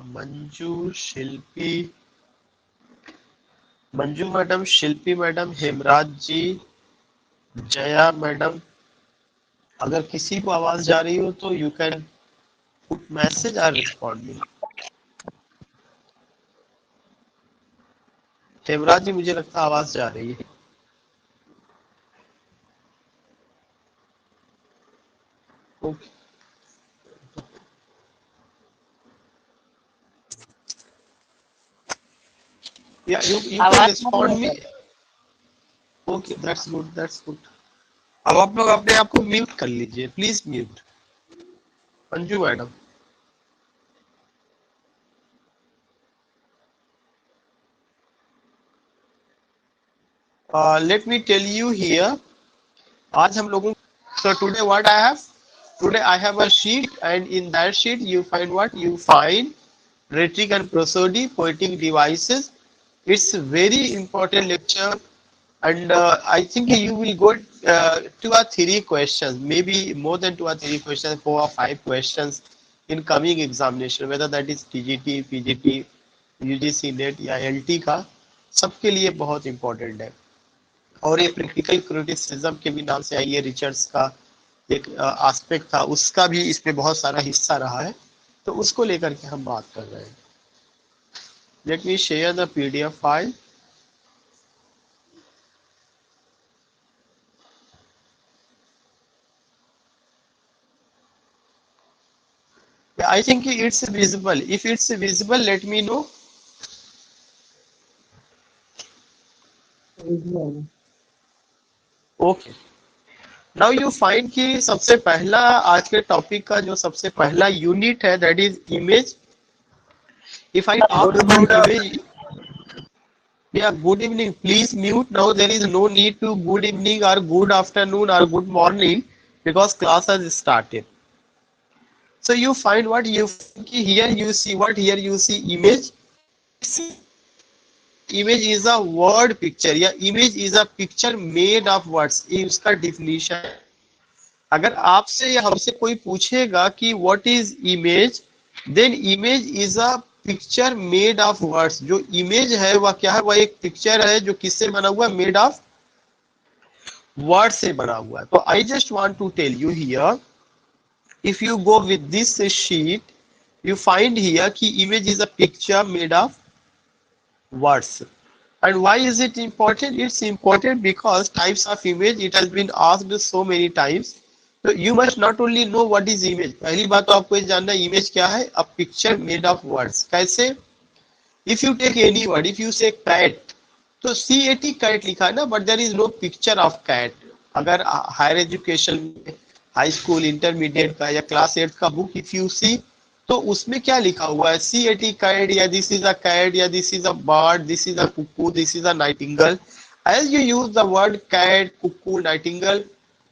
Manju, Shilpi, Manju madam, Shilpi madam, Hemraj ji, Jaya madam, अगर किसी को आवाज जा रही हो तो यू कैन पुट मैसेज और रिस्पॉन्ड मी। हेमराज जी मुझे लगता है आवाज जा रही है। ओके, या you can respond me. Okay, that's good, that's good. अब आप लोग अपने आप को म्यूट कर लीजिए, please mute. Manju madam, let me tell you here, आज हम लोगों so today what I have, today I have a sheet and in that sheet you find what you find rhetoric and prosody, poetic devices. It's very important lecture and I think you will go 2 or 3 questions, maybe more than 2 or 3 questions, 4 or 5 questions in coming examination, whether that is TGT, PGT, UGC net या LT का, सबके लिए बहुत important है। और ये practical criticism के भी नाम से आई, ये रिचर्ड्स का एक एस्पेक्ट था, उसका भी इसमें बहुत सारा हिस्सा रहा है, तो उसको लेकर के हम बात कर रहे हैं। Let me share the PDF file. I think it's visible. If it's visible, let me know. Okay. Now you find कि सबसे पहला आज के टॉपिक का जो सबसे पहला यूनिट है, that is image. If I talk about image, yeah, good evening. Please mute now. There is no need to good evening or good afternoon or good morning because class has started. So you find what you here you see what here you see image. Image is a word picture या image is a picture made of words, ये उसका definition है। अगर आपसे या हमसे कोई पूछेगा कि what is image, then image is a picture made of words। जो image है वह क्या है, वह एक picture है जो किससे बना हुआ है, made of word से बना हुआ है। तो I just want to tell you here, if you go with this sheet, you find here कि image is a picture made of words. And why is it important? It's important because types of image, it has been asked so many times. So you must not only know what is image, पहली बात तो आपको ये जानना है image क्या है, a picture made of words। कैसे? If you take any word, if you say cat, तो CAT cat लिखा है ना, but there is no picture of cat। अगर हायर एजुकेशन में हाई स्कूल इंटरमीडिएट का या क्लास 8 का बुक इफ यू सी, तो उसमें क्या लिखा हुआ है, CAT कैट या दिस इज अ कैट या this is a bird, this is a cuckoo, this is a nightingale. As you use the word cat, cuckoo, nightingale,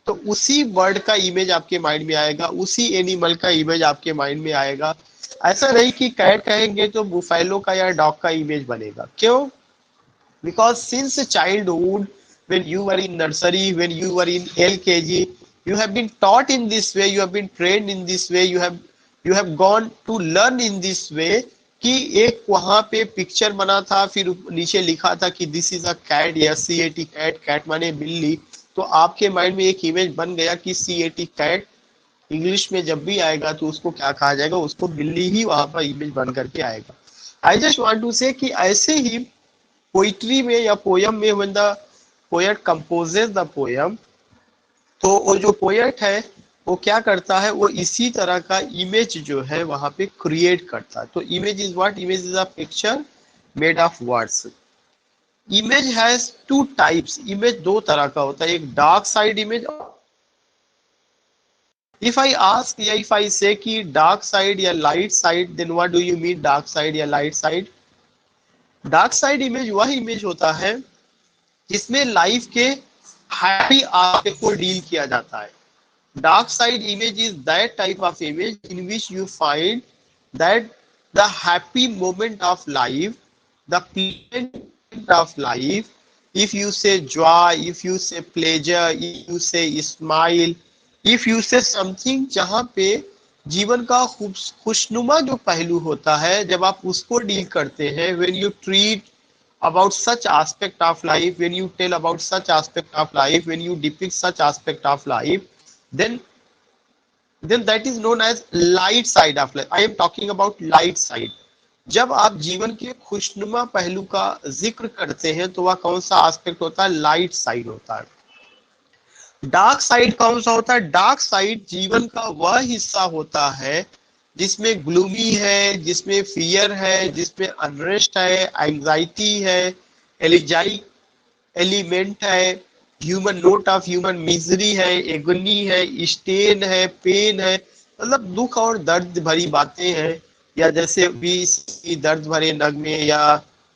तो उसी वर्ड का इमेज आपके माइंड में आएगा, उसी एनिमल का इमेज आपके माइंड में आएगा। ऐसा नहीं कि कैट कहेंगे तो बुफेलो का या डॉग का इमेज बनेगा। क्यों? Because since childhood, when you were in nursery, when you were in LKG, you have been taught in this way, you have been trained in this way, you have gone to learn in this way कि एक वहां पे picture बना था, फिर नीचे लिखा था कि दिस इज अ कैट या CAT कैट, कैट माने बिल्ली, तो आपके माइंड में एक इमेज बन गया कि CAT कैट इंग्लिश में जब भी आएगा तो उसको क्या कहा जाएगा, उसको बिल्ली ही वहां पर इमेज बन करके आएगा। आई जस्ट वांट टू से कि ऐसे ही पोइट्री में या पोयम में when the poet composes the poem, तो वो जो पोएट है वो क्या करता है, वो इसी तरह का इमेज जो है वहां पे क्रिएट करता है। तो image is what, image is a picture made of words. Image has 2 types, image 2 तरह का होता है, एक dark side image. If I ask या इफ आई से कि डार्क साइड या light side, then what do you mean dark side या light side? Dark side image वह इमेज होता है जिसमें लाइफ के हैप्पी आस्पेक्ट को डील किया जाता है। Dark side image is that type of image in which you find that the happy moment of life, the pleasant of life, if you say joy, if you say pleasure, if you say smile, if you say something जहाँ पे जीवन का खुशनुमा जो पहलू होता है, जब आप उसको डील करते हैं, when you treat about such aspect of life, when you tell about such aspect of life, when you depict such aspect of life, then that is known as light side of life. I am talking about light side. जब आप जीवन के खुशनुमा पहलू का जिक्र करते हैं तो वह कौन सा एस्पेक्ट होता है? लाइट साइड होता है। डार्क साइड कौन सा होता है? डार्क साइड जीवन का वह हिस्सा होता है जिसमें ग्लूमी है, जिसमें फियर है, जिसमें अनरेस्ट है, एंजाइटी है, एलिजाइक एलिमेंट है, human note of human misery है, एगनी है, स्टेन है, पेन है, मतलब दुख और दर्द भरी बातें हैं, या जैसे भी दर्द भरे नगमे, या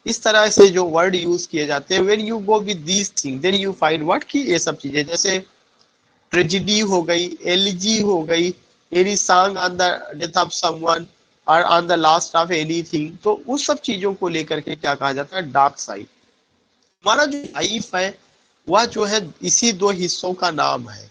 इस तरह से जो वर्ड यूज किए जाते हैं। When you go with these thing then you find what की ये सब चीजें, जैसे ट्रेजिडी हो गई, एलिजी हो गई, any song on the death of someone और on the last of anything, तो उस सब चीजों को लेकर के क्या कहा जाता है? Dark side. हमारा जो लाइफ है वह जो है इसी दो हिस्सों का नाम है।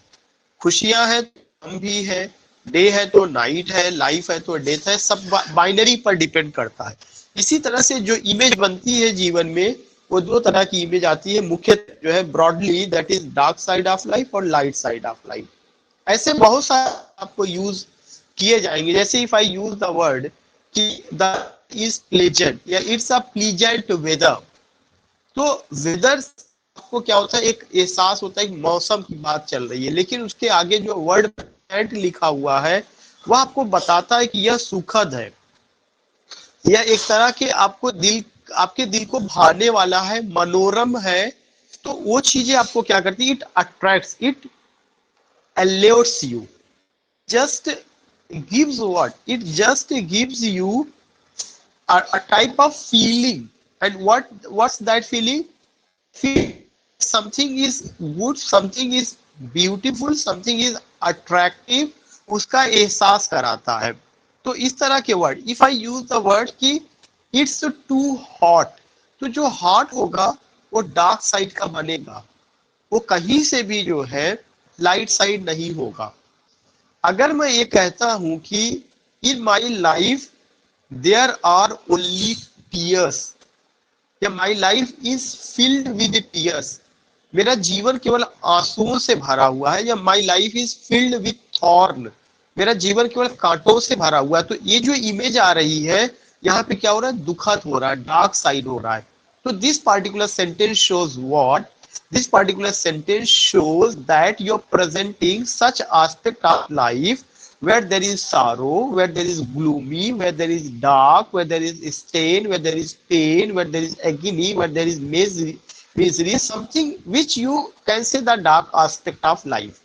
खुशियां है तो हम भी है, डे है तो नाइट है, लाइफ है तो डेथ है, सब बाइनरी पर डिपेंड करता है। इसी तरह से जो इमेज बनती है जीवन में, वो दो तरह की इमेज आती है मुख्य जो है broadly, that is dark side of life और लाइट साइड ऑफ लाइफ। ऐसे बहुत सारे आपको यूज किए जाएंगे, जैसे if I use the word कि द इज प्लेजेंट या इट्स अ प्लीजेंट वेदर, तो वेदर आपको क्या होता है? एक एहसास होता है, एक मौसम की बात चल रही है, लेकिन उसके आगे जो वर्ड प्लेजेंट लिखा हुआ है वह आपको बताता है कि यह सुखद है, यह एक तरह के आपके दिल को भाने वाला है, मनोरम है। तो वो चीजें आपको क्या करती है? It attracts, it allures you, just gives what? It just gives you a type of feeling. And what's that feeling? Feel something is good, something is beautiful, something is attractive, उसका एहसास कराता है। तो इस तरह के word, if I use the word कि it's to hot, तो जो हॉट होगा वो डार्क साइड का बनेगा, वो कहीं से भी जो है लाइट साइड नहीं होगा। अगर मैं ये कहता हूं कि in my life there are only tears, या my life is filled with tears, मेरा जीवन केवल आंसुओं से भरा हुआ है, या my life is filled with thorn, मेरा जीवन केवल कांटों से भरा हुआ है, तो ये जो इमेज आ रही है यहाँ पे क्या हो रहा है? दुखद हो रहा है, डार्क साइड हो रहा है। तो this particular sentence shows what? This particular sentence shows that you're presenting such aspect of life where there is sorrow, where there is gloomy, where there is dark, where there is stain, where there is pain, where there is agony, where there is misery, something which you can say the dark aspect of life.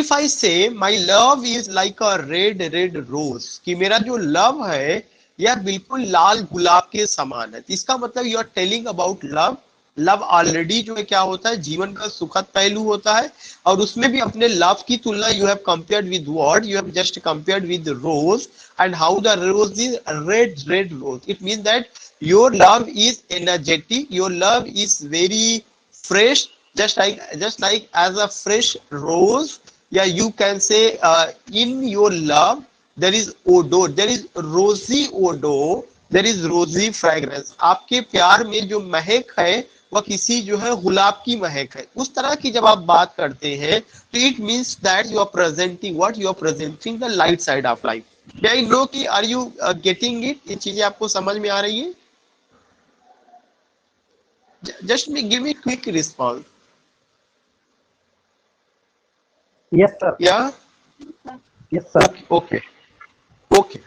If I say my love is like a red rose, कि मेरा जो love है यह बिल्कुल लाल गुलाब के समान है, इसका मतलब you are telling about love। Love already जो है क्या होता है? जीवन का सुखद पहलू होता है, और उसमें भी अपने लव की तुलना you have compared with what? You have just compared with rose, and how the rose is red rose. It mean that your love is energetic, your love is very fresh, just like as a fresh rose, yeah, you can say in your love there is odor, there is rosy odor, there is rosy fragrance। आपके प्यार में जो महक है वह किसी जो है गुलाब की महक है। उस तरह की जब आप बात करते हैं तो it means that you are presenting what? You are presenting the light side of life. I know कि आर यू गेटिंग इट? ये चीजें आपको समझ में आ रही है? Just give me quick response. Yes, sir. Yeah. Yes, sir. Okay.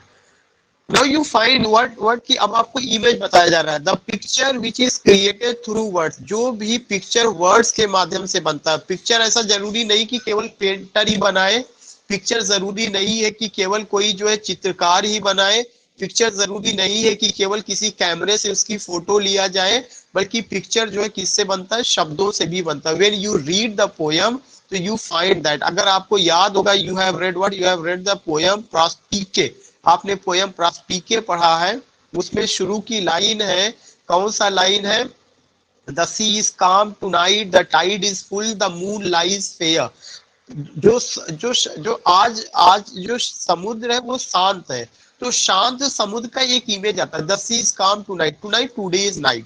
Now you find what कि अब आपको इमेज बताया जा रहा है। The picture which is created through words, जो भी पिक्चर वर्ड्स के माध्यम से बनता है। पिक्चर ऐसा जरूरी नहीं कि केवल पेंटर ही बनाए, पिक्चर जरूरी नहीं है कि केवल कोई जो है चित्रकार ही बनाए, पिक्चर जरूरी नहीं है कि केवल किसी कैमरे से उसकी फोटो लिया जाए, बल्कि पिक्चर जो है किससे बनता है? शब्दों से भी बनता है। When you read the poem, तो यू फाइंड दैट, अगर आपको याद होगा, you have read what? You have read the poem Prospice. आपने पोएम प्रास्पीके पढ़ा है, उसमें शुरू की लाइन है, कौन सा लाइन है? The sea is calm tonight, the tide is full, the moon lies fair. जो जो जो आज आज जो समुद्र है वो शांत है, तो शांत समुद्र का एक इमेज आता है, the sea is calm tonight, tonight today is night,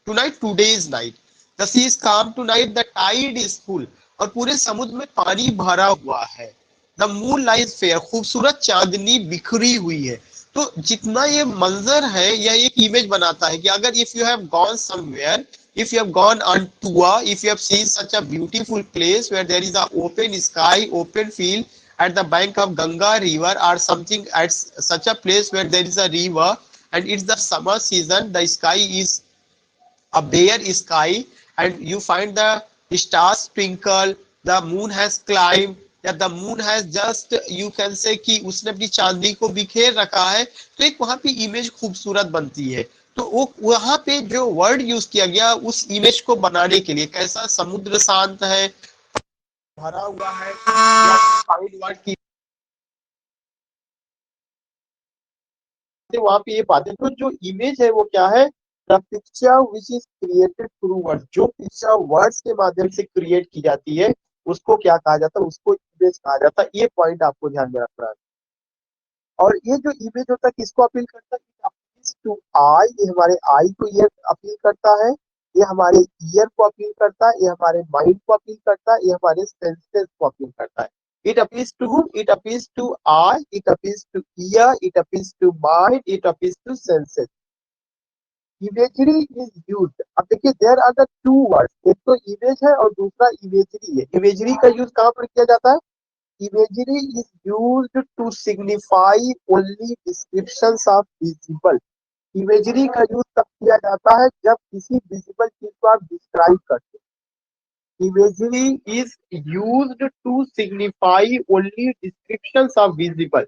tonight today is night, the sea is calm tonight, the tide is full, और पूरे समुद्र में पानी भरा हुआ है, द मून लाइज फेयर, खूबसूरत चांदनी बिखरी हुई है। तो जितना ये मंजर है यह एक इमेज बनाता है कि अगर if you have gone somewhere, if you have gone on tour, if you have seen such a beautiful place where there is a open sky, open field at the bank of Ganga river or something, at such a place where there is a river and it's the summer season, the sky is a bare sky and you find the stars twinkle, the moon has climbed, या the moon has just you can say कि उसने अपनी चांदनी को बिखेर रखा है, तो एक वहां पे इमेज खूबसूरत बनती है। तो वो वहां पे जो वर्ड यूज किया गया उस इमेज को बनाने के लिए, कैसा समुद्र शांत है, भरा हुआ है, या फाइंड वर्ड की वहां पे ये बातें, तो जो इमेज है वो क्या है, the picture which is created through word, जो पिक्चर वर्ड्स के माध्यम से क्रिएट की जाती है उसको क्या कहा जाता है, उसको इमेज कहा जाता है। ये पॉइंट आपको ध्यान में रखना है। और ये जो इमेज होता है किसको अपील करता है, टू आई, ये हमारे आई को ये अपील करता है, ये हमारे ईयर को अपील करता है, ये हमारे माइंड को अपील करता है, ये हमारे सेंसेस को अपील करता है। It appeals to whom? It appeals to eye, it appeals to ear, it appeals to mind, it appeals to senses. Imagery is used. अब देखिए there are the two words, एक तो इमेज है और दूसरा इमेजरी है। इमेजरी का use कहाँ पर किया जाता है, imagery is used to signify only descriptions of visible. Imagery का यूज तब किया जाता है जब किसी विजिबल चीज को आप डिस्क्राइब करते हैं। Imagery is used to signify only descriptions of visible,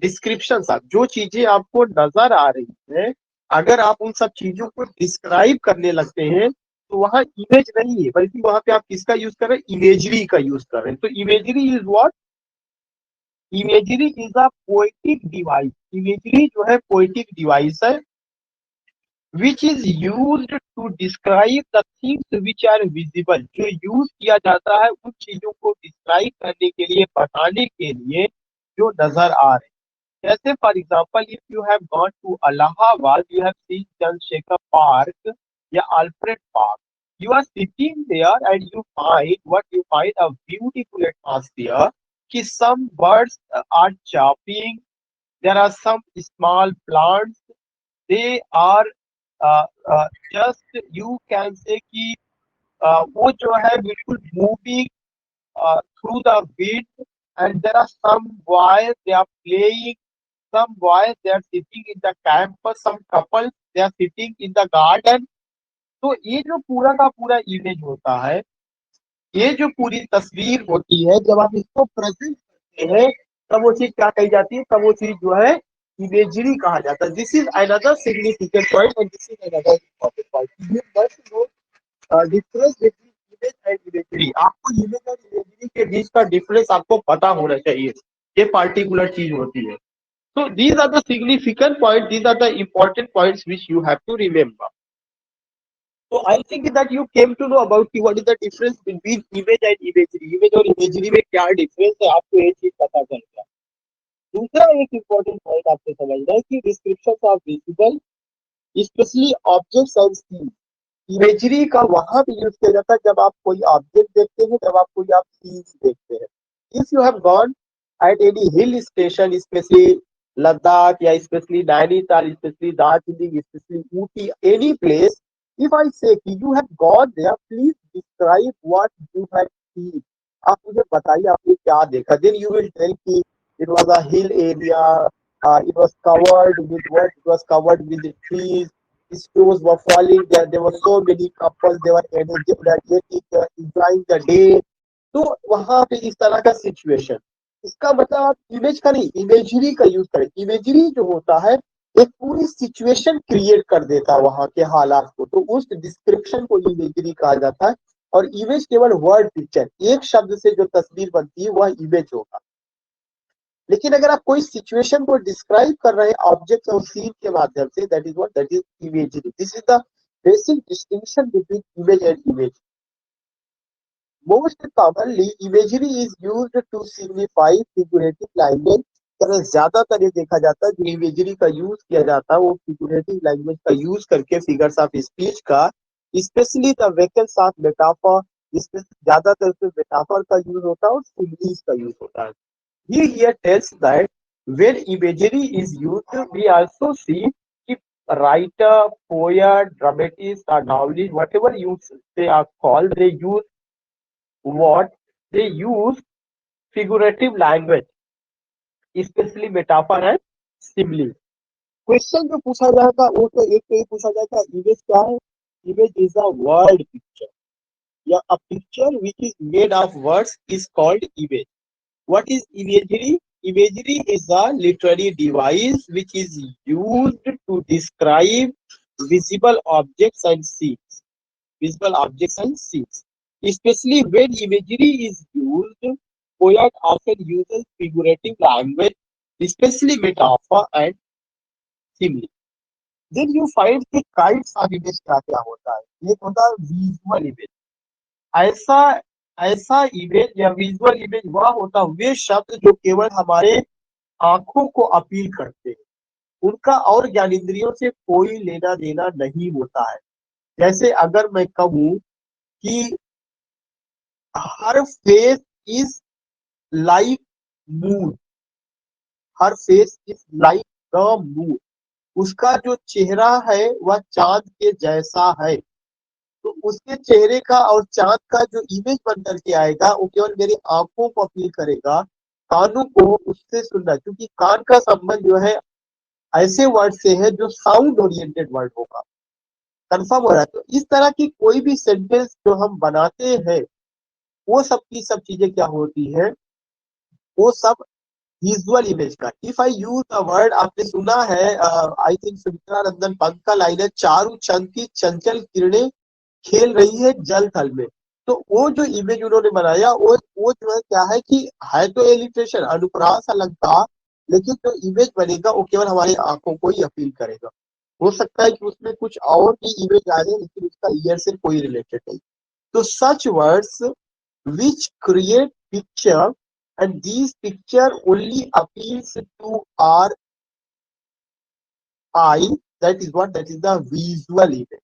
descriptions of जो चीजें आपको नजर आ रही है, अगर आप उन सब चीजों को डिस्क्राइब करने लगते हैं तो वहां इमेज नहीं है, बल्कि वहां पे आप किसका यूज कर रहे हैं, इमेजरी का यूज कर रहे हैं। तो imagery is what, imagery is a poetic device, imagery जो है पोएटिक डिवाइस है, which is used to describe the things which are visible, जो यूज किया जाता है उन चीजों को डिस्क्राइब करने के लिए, बताने के लिए जो नजर आ रहे हैं। जैसे for example if you have gone to Allahabad, you have seen Chandrashekhar park या Alfred park, you are sitting there and you find what you find a beautiful atmosphere कि some birds are chirping, there are some small plants, they are just you can say कि वो जो है बिल्कुल moving through the wind, and there are some boys they are playing, some boys they are sitting in the campus, some couples they are sitting in the garden। तो ये जो पूरा का पूरा इमेज होता है, ये जो पूरी तस्वीर होती है, जब आप इसको प्रेजेंट करते हैं तब वो चीज क्या कही जाती है, तब वो चीज जो है इमेजरी कहा जाता है। This is another significant point and this is another important point. You must know difference between image and imagery. आपको इमेज और इमेजरी के बीच का डिफरेंस आपको पता होना चाहिए, ये पार्टिकुलर चीज होती है। So these are the significant points, these are the important points which you have to remember. So I think that you came to know about what is the difference between image and imagery. Image और imagery में क्या difference है, आपको ये चीज पता चल गया। दूसरा एक important point आपको समझना है कि descriptions of visible, especially objects and scenes. Imagery का वहां पे यूज किया जाता है जब आप कोई ऑब्जेक्ट देखते हैं, जब आप कोई आप सीन्स देखते हैं। If you have gone at any hill station, specially Ladakh या specially Nainital, specially Darjeeling, specially Ooty, any place, if I say you have gone there, please describe what you have seen. आप मुझे बताइए आपने क्या देखा। देन यू विल टेल कि it was a hill area, it was covered with what, it was covered with the trees, snows were falling there, there were so many couples, they were energetic, enjoying the day। तो वहां पे इस तरह का situation, इसका मतलब आप image का नहीं, इमेजरी का यूज करें। इमेजरी जो होता है एक पूरी सिचुएशन क्रिएट कर देता है वहां के हालात को, तो उस डिस्क्रिप्शन को इमेजरी कहा जाता है। और इमेज केवल वर्ड पिक्चर, एक शब्द से जो तस्वीर बनती है वह इमेज होगा। लेकिन अगर आप कोई सिचुएशन को डिस्क्राइब कर रहे हैं ऑब्जेक्ट और सीन के माध्यम से, that is what, that is imagery. This is the basic distinction between image and image. Most commonly, imagery is used to signify figurative language. ज्यादातर ये देखा जाता है जो इमेजरी का यूज किया जाता है वो फिगरेटिव लैंग्वेज का यूज करके फिगर्स ऑफ स्पीच का, specially the vehicles of metaphor, इसमें ज्यादातर पे मेटाफर का यूज होता है और सिम्बल्स का यूज होता है. He here tells that when imagery is used, we also see कि writer, poet, dramatist, or novelist, whatever you they are called, they use what? They use figurative language, especially metaphor and simile. Question जो पूछा जाएगा वो तो एक तो ये पूछा जाएगा इमेज क्या है. Image is a word picture या a picture which is made of words is called image. What is imagery? Imagery is a literary device which is used to describe visible objects and scenes. Visible objects and scenes. Especially when imagery is used, poet often uses figurative language, especially metaphor and simile. Then you find the kinds of image क्या क्या होता है. एक होता है visual image. ऐसा ऐसा image या विजुअल इमेज वह होता है वे शब्द जो केवल हमारे आंखों को अपील करते हैं, उनका और ज्ञानेंद्रियों से कोई लेना देना नहीं होता है. जैसे अगर मैं कहूँ कि her face is like moon, her face is like the moon, उसका जो चेहरा है वह चांद के जैसा है, तो उसके चेहरे का और चांद का जो इमेज बन करके आएगा वो केवल मेरी आंखों को अपील करेगा, कानों को उससे सुनना, क्योंकि कान का संबंध जो है ऐसे वर्ड से है जो साउंड ओरिएंटेड वर्ड होगा. कंफर्म हो रहा है. तो इस तरह की कोई भी सेंटेंस जो हम बनाते हैं वो सब की सब चीजें क्या होती है, वो सब विजुअल इमेज का. If I use a word, आपने सुना है आई थिंक सुमित्रा नंदन पंत का लाइन है, चारू चंद की चंचल किरणें खेल रही है जल थल में. तो वो जो इमेज उन्होंने बनाया वो जो है क्या है कि है तो एलिट्रेशन अनुप्रास अलंकार, लेकिन जो इमेज बनेगा वो केवल हमारी आंखों को ही अपील करेगा. हो सकता है कि उसमें कुछ और भी इमेज आ जाए लेकिन उसका ईयर से कोई रिलेटेड नहीं. तो सच words which create picture and these picture only appeals to our eye, that is what, that is the visual image.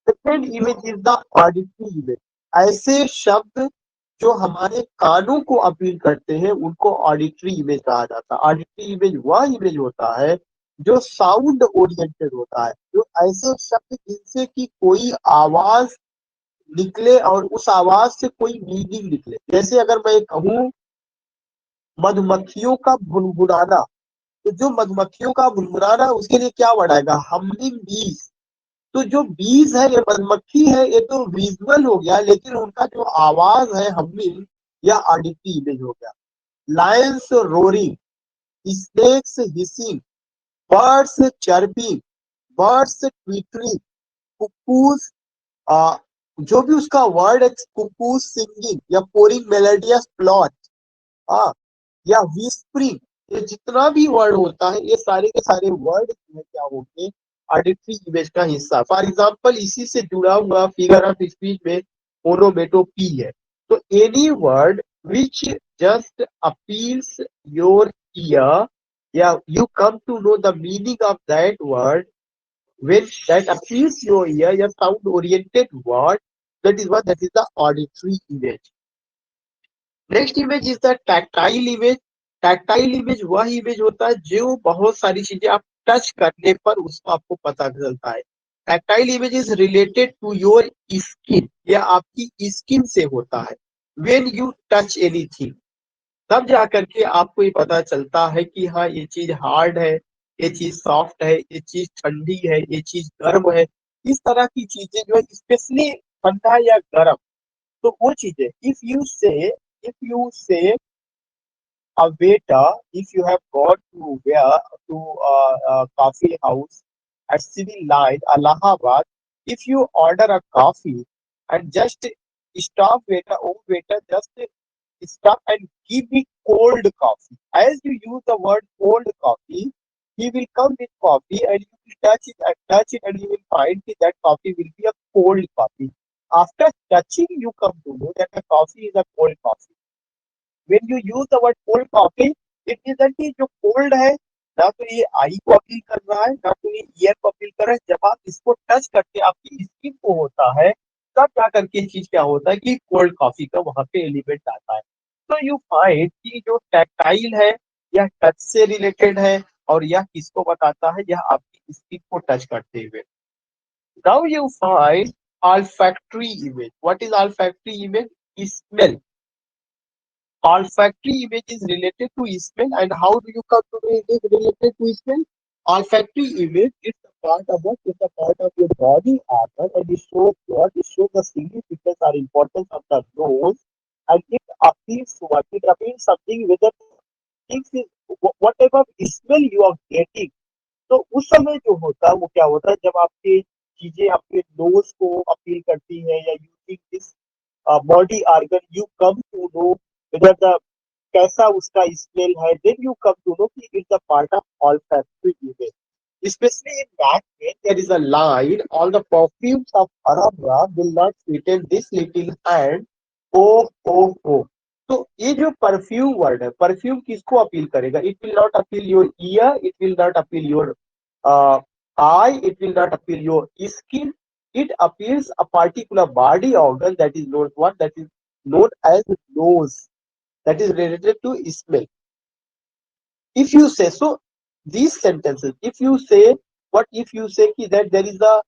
Second image is the auditory image. ऐसे शब्द जो हमारे कानों को अपील करते हैं उनको ऑडिटरी इमेज कहा जाता है. ऑडिटरी इमेज वह इमेज होता है जो साउंड ओरिएंटेड होता है, जो ऐसे शब्द जिनसे कि कोई आवाज निकले और उस आवाज से कोई मीनिंग निकले. जैसे अगर मैं कहूँ मधुमक्खियों का भुनभुनाना, तो जो मधुमक्खियों का भुनभुनाना उसके लिए क्या वर्ड आएगा, हमिंग बीज. तो जो बीज है ये मधुमक्खी है, ये तो विजुअल हो गया, लेकिन उनका जो आवाज है हमिंग या ऑडिटरी इमेज हो गया. Lions roaring, snakes hissing, birds chirping, birds twittering, cuckoos, जो भी उसका वर्ड है, कुकूज सिंगिंग या पोरिंग मेलोडियस प्लॉट, या विस्परिंग, ये जितना भी वर्ड होता है ये सारे के सारे वर्ड क्या होंगे, ऑडिटरी इमेज का हिस्सा. फॉर एग्जांपल इसी से जुड़ा हुआ फिगर ऑफ स्पीच में ओनोमेटोपी है. तो any word which just appeals your ear या you come to know the meaning of that word when that appeals your ear, your sound oriented word, that is what, that is the auditory image. Next image is the tactile image. Tactile image वह image होता है जो बहुत सारी चीजें आप touch करने पर उसको आपको पता चलता है. Tactile image is related to your skin या आपकी स्किन से होता है. व्हेन यू टच एनीथिंग तब जाकर के आपको ये पता चलता है कि हाँ ये चीज हार्ड है, ये चीज सॉफ्ट है, ये चीज ठंडी है, ये चीज गर्म है. इस तरह की चीजें जो है स्पेशली ठंडा या गर्म, तो वो चीजें if you say a waiter, if you have got to where to a coffee house at civil line Allahabad, if you order a coffee and just stop waiter, oh waiter, just stop and give me cold coffee. As you use the word cold coffee, he will come with coffee and you will touch it and you will find that coffee will be a cold coffee. After touching, you come to know that a coffee is a cold coffee. When you use the word cold coffee, it means that कि जो cold है ना तो ये आई को appeal कर रहा है ना तो ये ईयर को अपील कर रहा है. जब आप इसको टच करके आपकी स्किन को होता है तब जा करके चीज क्या होता है कि कोल्ड कॉफी का वहां पे एलिमेंट आता है. तो यू फाइंड कि जो टैक्टाइल है यह टच से रिलेटेड है और यह किसको बताता है, यह आपकी स्किन को टच करते हुए. Now you find olfactory image. What is olfactory image? Smell. Olfactory image is related to smell, and how do you come to know it is related to smell? Olfactory image is a part of what? It's a part of your body organ, and it shows what? It shows the significance or importance of the nose, and it appeals what? It appeals something whether things is whatever smell you are getting. तो उस समय जो होता है वो क्या होता है जब आपके चीजें आपके नोज को अपील करती है या using this body organ you come to know whether the कैसा उसका स्मेल है, then you come to know कि it's a part of olfactory unit. Especially in that way, there is a line, all the perfumes of Arabra will not sweeten this little hand. Oh, oh, oh. तो ये जो perfume word है, perfume किसको appeal करेगा? It will not appeal your year, it will not appeal your eye, it will not appeal your skin. It appeals a particular body organ that is known what? That is known as nose. That is related to smell. If you say so, these sentences. If you say what? If you say that there is a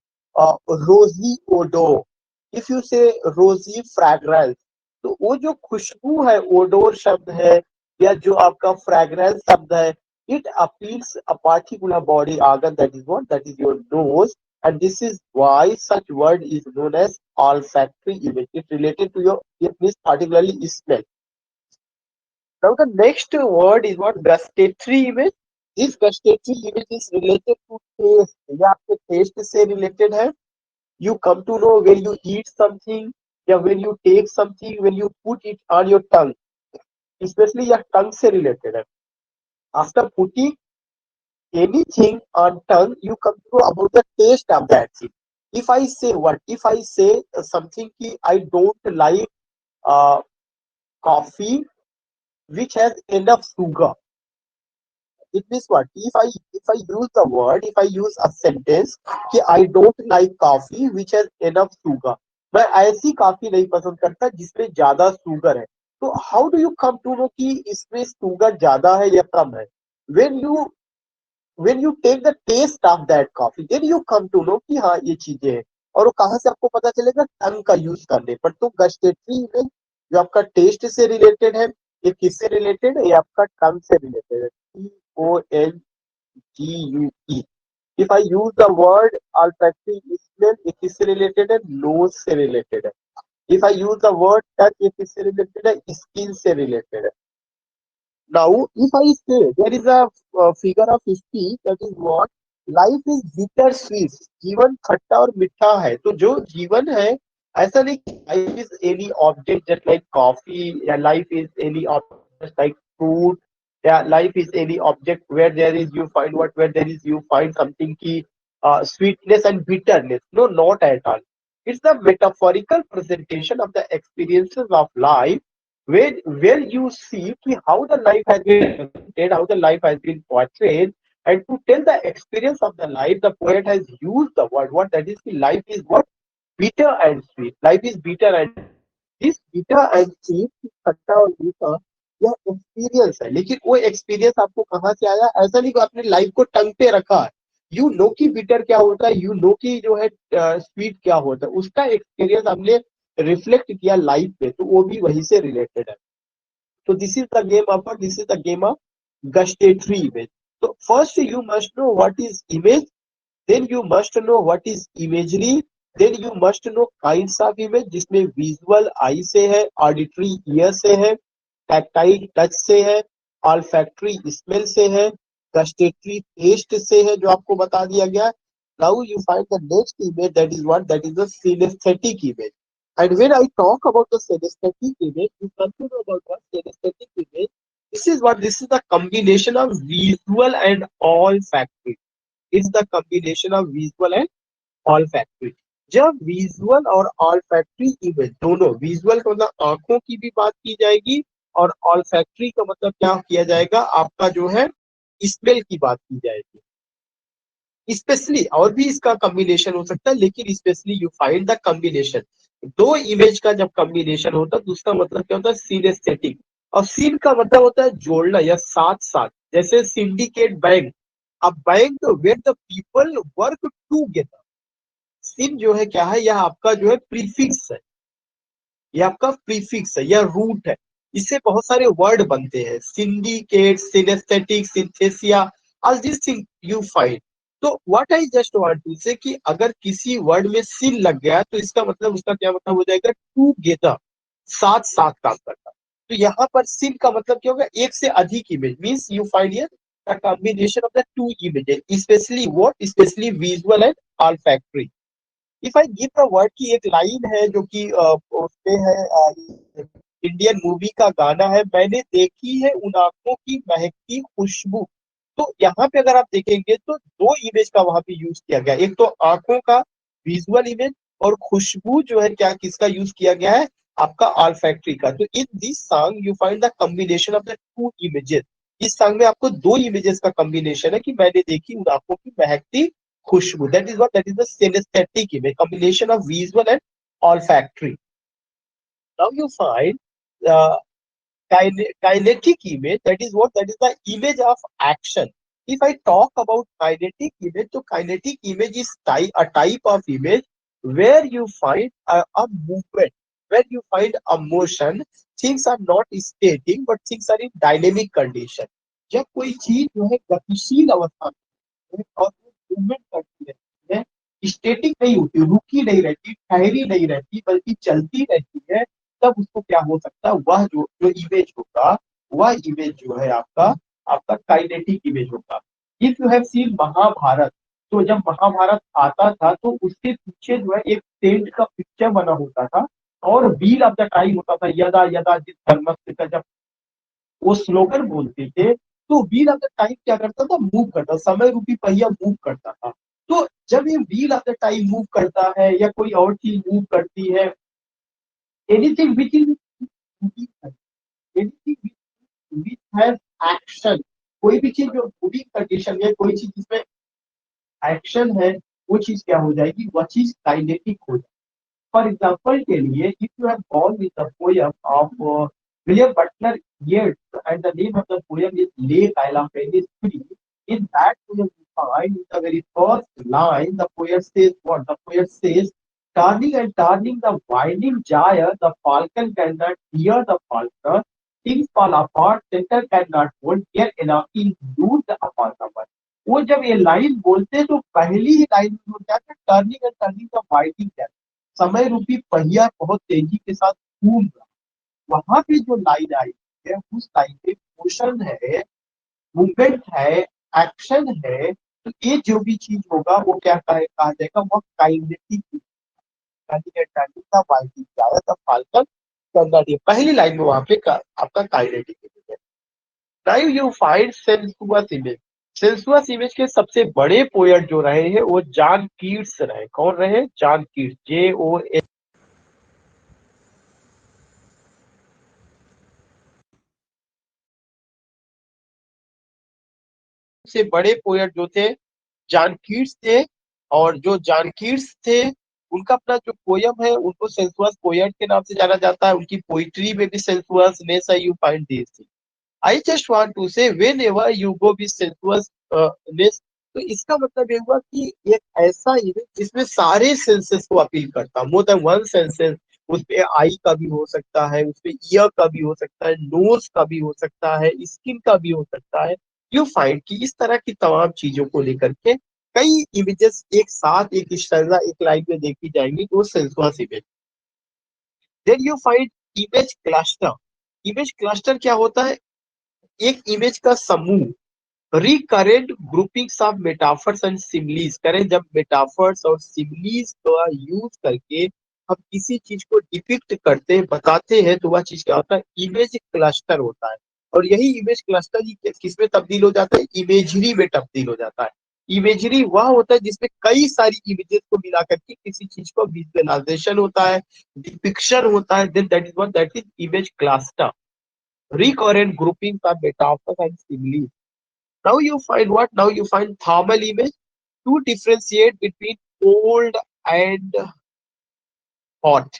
rosy odor. If you say rosy fragrance, तो वो जो खुशबू है, odour शब्द है या जो आपका fragrance शब्द है, it appeals a particular body organ that is what? That is your nose, and this is why such word is known as olfactory image. It related to your, it means particularly smell. Now the next word is what? Gustatory image. This gustatory image is related to taste. ये आपके taste से related है. You come to know when you eat something, या when you take something, when you put it on your tongue. Especially यह tongue से related है. After putting anything on tongue, you come to know about the taste of that thing. If I say what? If I say something ki I don't like uh, coffee which has enough sugar. It means what? If I use the word, if I use a sentence कि I don't like coffee which has enough sugar, मैं ऐसी coffee नहीं पसंद करता जिसमें ज्यादा sugar है. तो how do you come to know कि इसमें शुगर ज्यादा है या कम है? when you when you take the taste of that coffee, then you come to know कि हाँ ये चीजें हैं. और वो कहाँ से आपको पता चलेगा? टंग का यूज करने पर. तो गस्टेटरी में जो आपका टेस्ट से रिलेटेड है, ये किससे रिलेटेड है? ये आपका टंग से रिलेटेड है. TONGUE. If I use the word olfactory smell, ये किससे रिलेटेड है? नोज से रिलेटेड है. If I use the word touch, ये किससे रिलेटेड है? स्किन से रिलेटेड है. Now, if I say there is a figure of speech that is what? Life is bitter sweet. जीवन खट्टा और मीठा है. तो जो जीवन है, ऐसा नहीं कि life is any object just like coffee, या life is any object just like fruit, या life is any object where there is you find what? Where there is you find something की sweetness and bitterness. No, not at all. It's the metaphorical presentation of the experiences of life where you see how the life has been presented, how the life has been portrayed, and to tell the experience of the life, the poet has used the word what? That is, life is what? Bitter and sweet. Life is bitter and this bitter and sweet, खट्टा और मीठा, यह experience है. लेकिन वो experience आपको कहाँ से आया? ऐसा नहीं कि आपने लाइफ को टंग पे रखा है. यू नो कि बिटर क्या होता है, यू नो कि जो है स्वीट क्या होता है, उसका एक्सपीरियंस हमने रिफ्लेक्ट किया लाइफ पे, तो वो भी वही से रिलेटेड है. So this is the game of what? This is the game of gustatory image. So first you must know what is image, then you must know what is imagery, then you must know kinds of image जिसमें visual eye से है, auditory ear से है, tactile touch से है, olfactory smell से है, gustatory taste से है जो आपको बता दिया गया. Now you find the next image, that is what? That is the synesthetic image. And when I talk about the synesthetic image, you come to know about what? Synesthetic image. This is what? This is the combination of visual and olfactory. It's the combination of visual and olfactory. जब visual और olfactory image दोनों, visual का मतलब आंखों की भी बात की जाएगी और ऑल्फैक्टरी का मतलब क्या किया जाएगा, आपका जो है स्मेल की बात की जाएगी। स्पेशली और भी इसका कॉम्बिनेशन हो सकता है, लेकिन specially you find the combination. दो इमेज का जब कॉम्बिनेशन होता है तो उसका मतलब क्या होता है, सीनेस्थेटिक। और सीन का मतलब होता है जोड़ना या साथ साथ, जैसे syndicate bank, a bank where the people work together. Syn जो है क्या है, यह आपका जो है प्रीफिक्स है, ये आपका प्रीफिक्स है या रूट है। इससे बहुत सारे वर्ड बनते हैं, syndicate, synesthetic, synesthesia, all this thing you find. तो what I just want to say कि अगर किसी वर्ड में सिन लग गया तो इसका मतलब, उसका क्या मतलब हो जाएगा, टूगेदर, साथ साथ काम करना। तो यहाँ पर सिन का मतलब क्या होगा, एक से अधिक image, means you find here the combination of the two images, specially what, specially visual and olfactory. If I give the word की एक लाइन है जो कि उसपे है, इंडियन मूवी का गाना है, मैंने देखी है उन आंखों की महकती खुशबू। तो यहाँ पे अगर आप देखेंगे तो दो इमेज का वहां पे यूज किया गया, एक तो आंखों का विजुअल इमेज, और खुशबू जो है क्या, किसका यूज किया गया है, आपका ऑल्फैक्टरी का। तो in this song you find the combination of the two images. इस सॉन्ग में आपको दो इमेजेस का कॉम्बिनेशन है कि मैंने देखी उन आंखों की महकती खुशबू, that is what, that is the synesthetic image, combination of visual and olfactory. Now you find the kinetic image, that is what, that is the image of action. If I talk about kinetic image, so kinetic image is a type of image where you find a movement, where you find a motion. Things are not static but things are in dynamic condition. जब कोई चीज जो है गतिशील अवस्था में और movement करती रहती है, स्टेटिक नहीं होती, रुकी नहीं रहती, ठहरी नहीं रहती, बल्कि चलती रहती है, तब उसको क्या हो सकता है, वह जो जो इमेज होगा, वह इमेज जो है आपका आपका काइनेटिक इमेज होगा। If you have seen Mahabharat, तो जब महाभारत आता था तो उसके पीछे जो है एक टेंट का पिक्चर बना होता था, और व्हील ऑफ द टाइम होता था, यदा यदा जिस धर्मस्य का, जब वो स्लोगन बोलते थे तो व्हील ऑफ द टाइम क्या करता था, मूव करता, समय रूपी पहिया मूव करता था। तो जब ये wheel of the time move करता है या कोई और चीज मूव करती है, anything which is anything which has action, कोई भी चीज जो मूविंग कंडीशन है, कोई चीज जिसमें एक्शन है, वो चीज क्या हो जाएगी, वह चीज काइनेटिक हो जाएगी। For example, tell me, if you have gone with the poem of William Butler Yeats, and the name of the poem is Lake Isle Penny's Free, in that poem you find in the very first line, the poet says what? The poet says, turning and turning the winding gyre, the falcon cannot hear the falconer, things fall apart, center cannot hold, yet anarchy lose the upon the one. वो जब ये line बोलते तो पहली ही line में क्या था, turning and turning the वाइडिंग, समय रूपी पहिया बहुत तेजी के साथ घूम रहा। वहां पे जो लाइन आई है, उस लाइन पे मोशन है, मूवमेंट है, एक्शन है। तो ये जो भी चीज होगा वो क्या कहा जाएगा, वो काइनेटिक, फाल्कन करना। पहली लाइन में वहां पे आपका काइनेटिक है। Now you find sensuous image. Sensuous image के सबसे बड़े पोएट जो रहे हैं वो जॉन कीट्स रहे। कौन रहे, जॉन कीट्स, JON। से बड़े पोएट जो थे जॉन कीट्स थे, और जो जॉन कीट्स थे उनका अपना जो पोयम है उनको सेंसुअस पोएट के नाम से जाना जाता है। उनकी पोइट्री में भी सेंसुअसनेस है, you find this. I just want to say whenever you go with sensuousness, तो इसका मतलब ये हुआ कि एक ऐसा इमेज जिसमें सारे सेंसेस को अपील करता, मोर देन वन सेंसेस। उसपे आई का भी हो सकता है, उसपे ईयर का भी हो सकता है, नोज का भी हो सकता है, स्किन का भी हो सकता है। यू फाइंड कि इस तरह की तमाम चीजों को लेकर के कई इमेजेस एक साथ एक स्टैंजा एक लाइन में देखी जाएंगी, तो sensuous image. Then you find image cluster. Image cluster क्या होता है, एक इमेज का समूह, recurrent groupings of metaphors and similes करें। जब मेटाफर्स और सिमिलीज का यूज करके हम किसी चीज को डिपिक्ट करते हैं, बताते हैं, तो वह चीज क्या होता है, इमेज क्लस्टर होता है। और यही इमेज क्लस्टर ही किस में तब्दील हो जाता है, इमेजरी में तब्दील हो जाता है। इमेजरी वह होता है जिसमें कई सारी इमेजेस को मिला करके किसी चीज को विजुअलाइजेशन होता है, डिपिक्शन होता है, then that is what that is image cluster, recurrent groupings are metaphors and similes. Now you find what? Now you find thermal image to differentiate between cold and hot.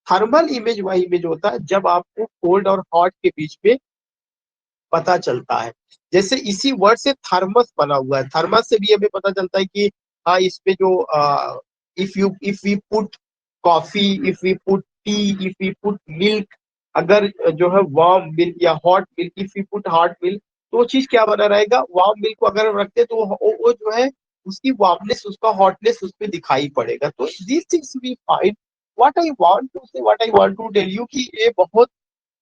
Thermal image वह image होता है जब आपको cold और hot के बीच में पता चलता है। जैसे इसी वर्ड से थर्मस बना हुआ है, थर्मस से भी हमें पता चलता है कि हाँ इसमें जो if we put coffee, if we put tea, if we put milk, अगर जो है वार्म मिल्क या hot milk, if we put hot milk, तो वो चीज क्या बना रहेगा, वार्म मिल्क को अगर हम रखते हैं तो वो जो है उसकी वार्मनेस, उसका हॉटनेस उसमें दिखाई पड़ेगा। तो this things we find. What I want to say, what I want to tell you कि ये बहुत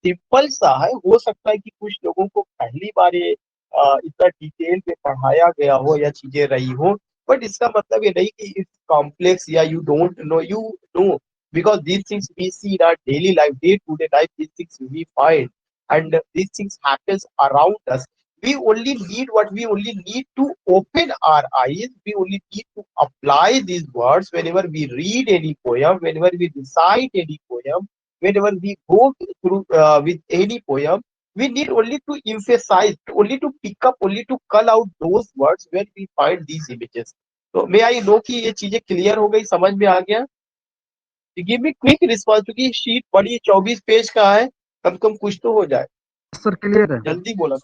सिंपल सा है। हो सकता है कि कुछ लोगों को पहली बार ये इतना डिटेल में पढ़ाया गया हो या चीजें रही हो, बट इसका मतलब ये नहीं कि इट्स कॉम्प्लेक्स या you don't know, you know, because these things we see in our daily life, day to day life, these things we find and these things happens around us. We only need what we only need to open our eyes. We only need to apply these words whenever we read any poem, whenever we recite any poem, whenever we go through with any poem. We need only to emphasize, only to pick up, only to call out those words when we find these images. So may I know कि ये चीजें clear हो गई, समझ में आ गया? Give me quick response, क्योंकि sheet बड़ी 24 पेज का है, कम से कम कुछ तो हो जाए। सर क्लियर है। जल्दी बोला।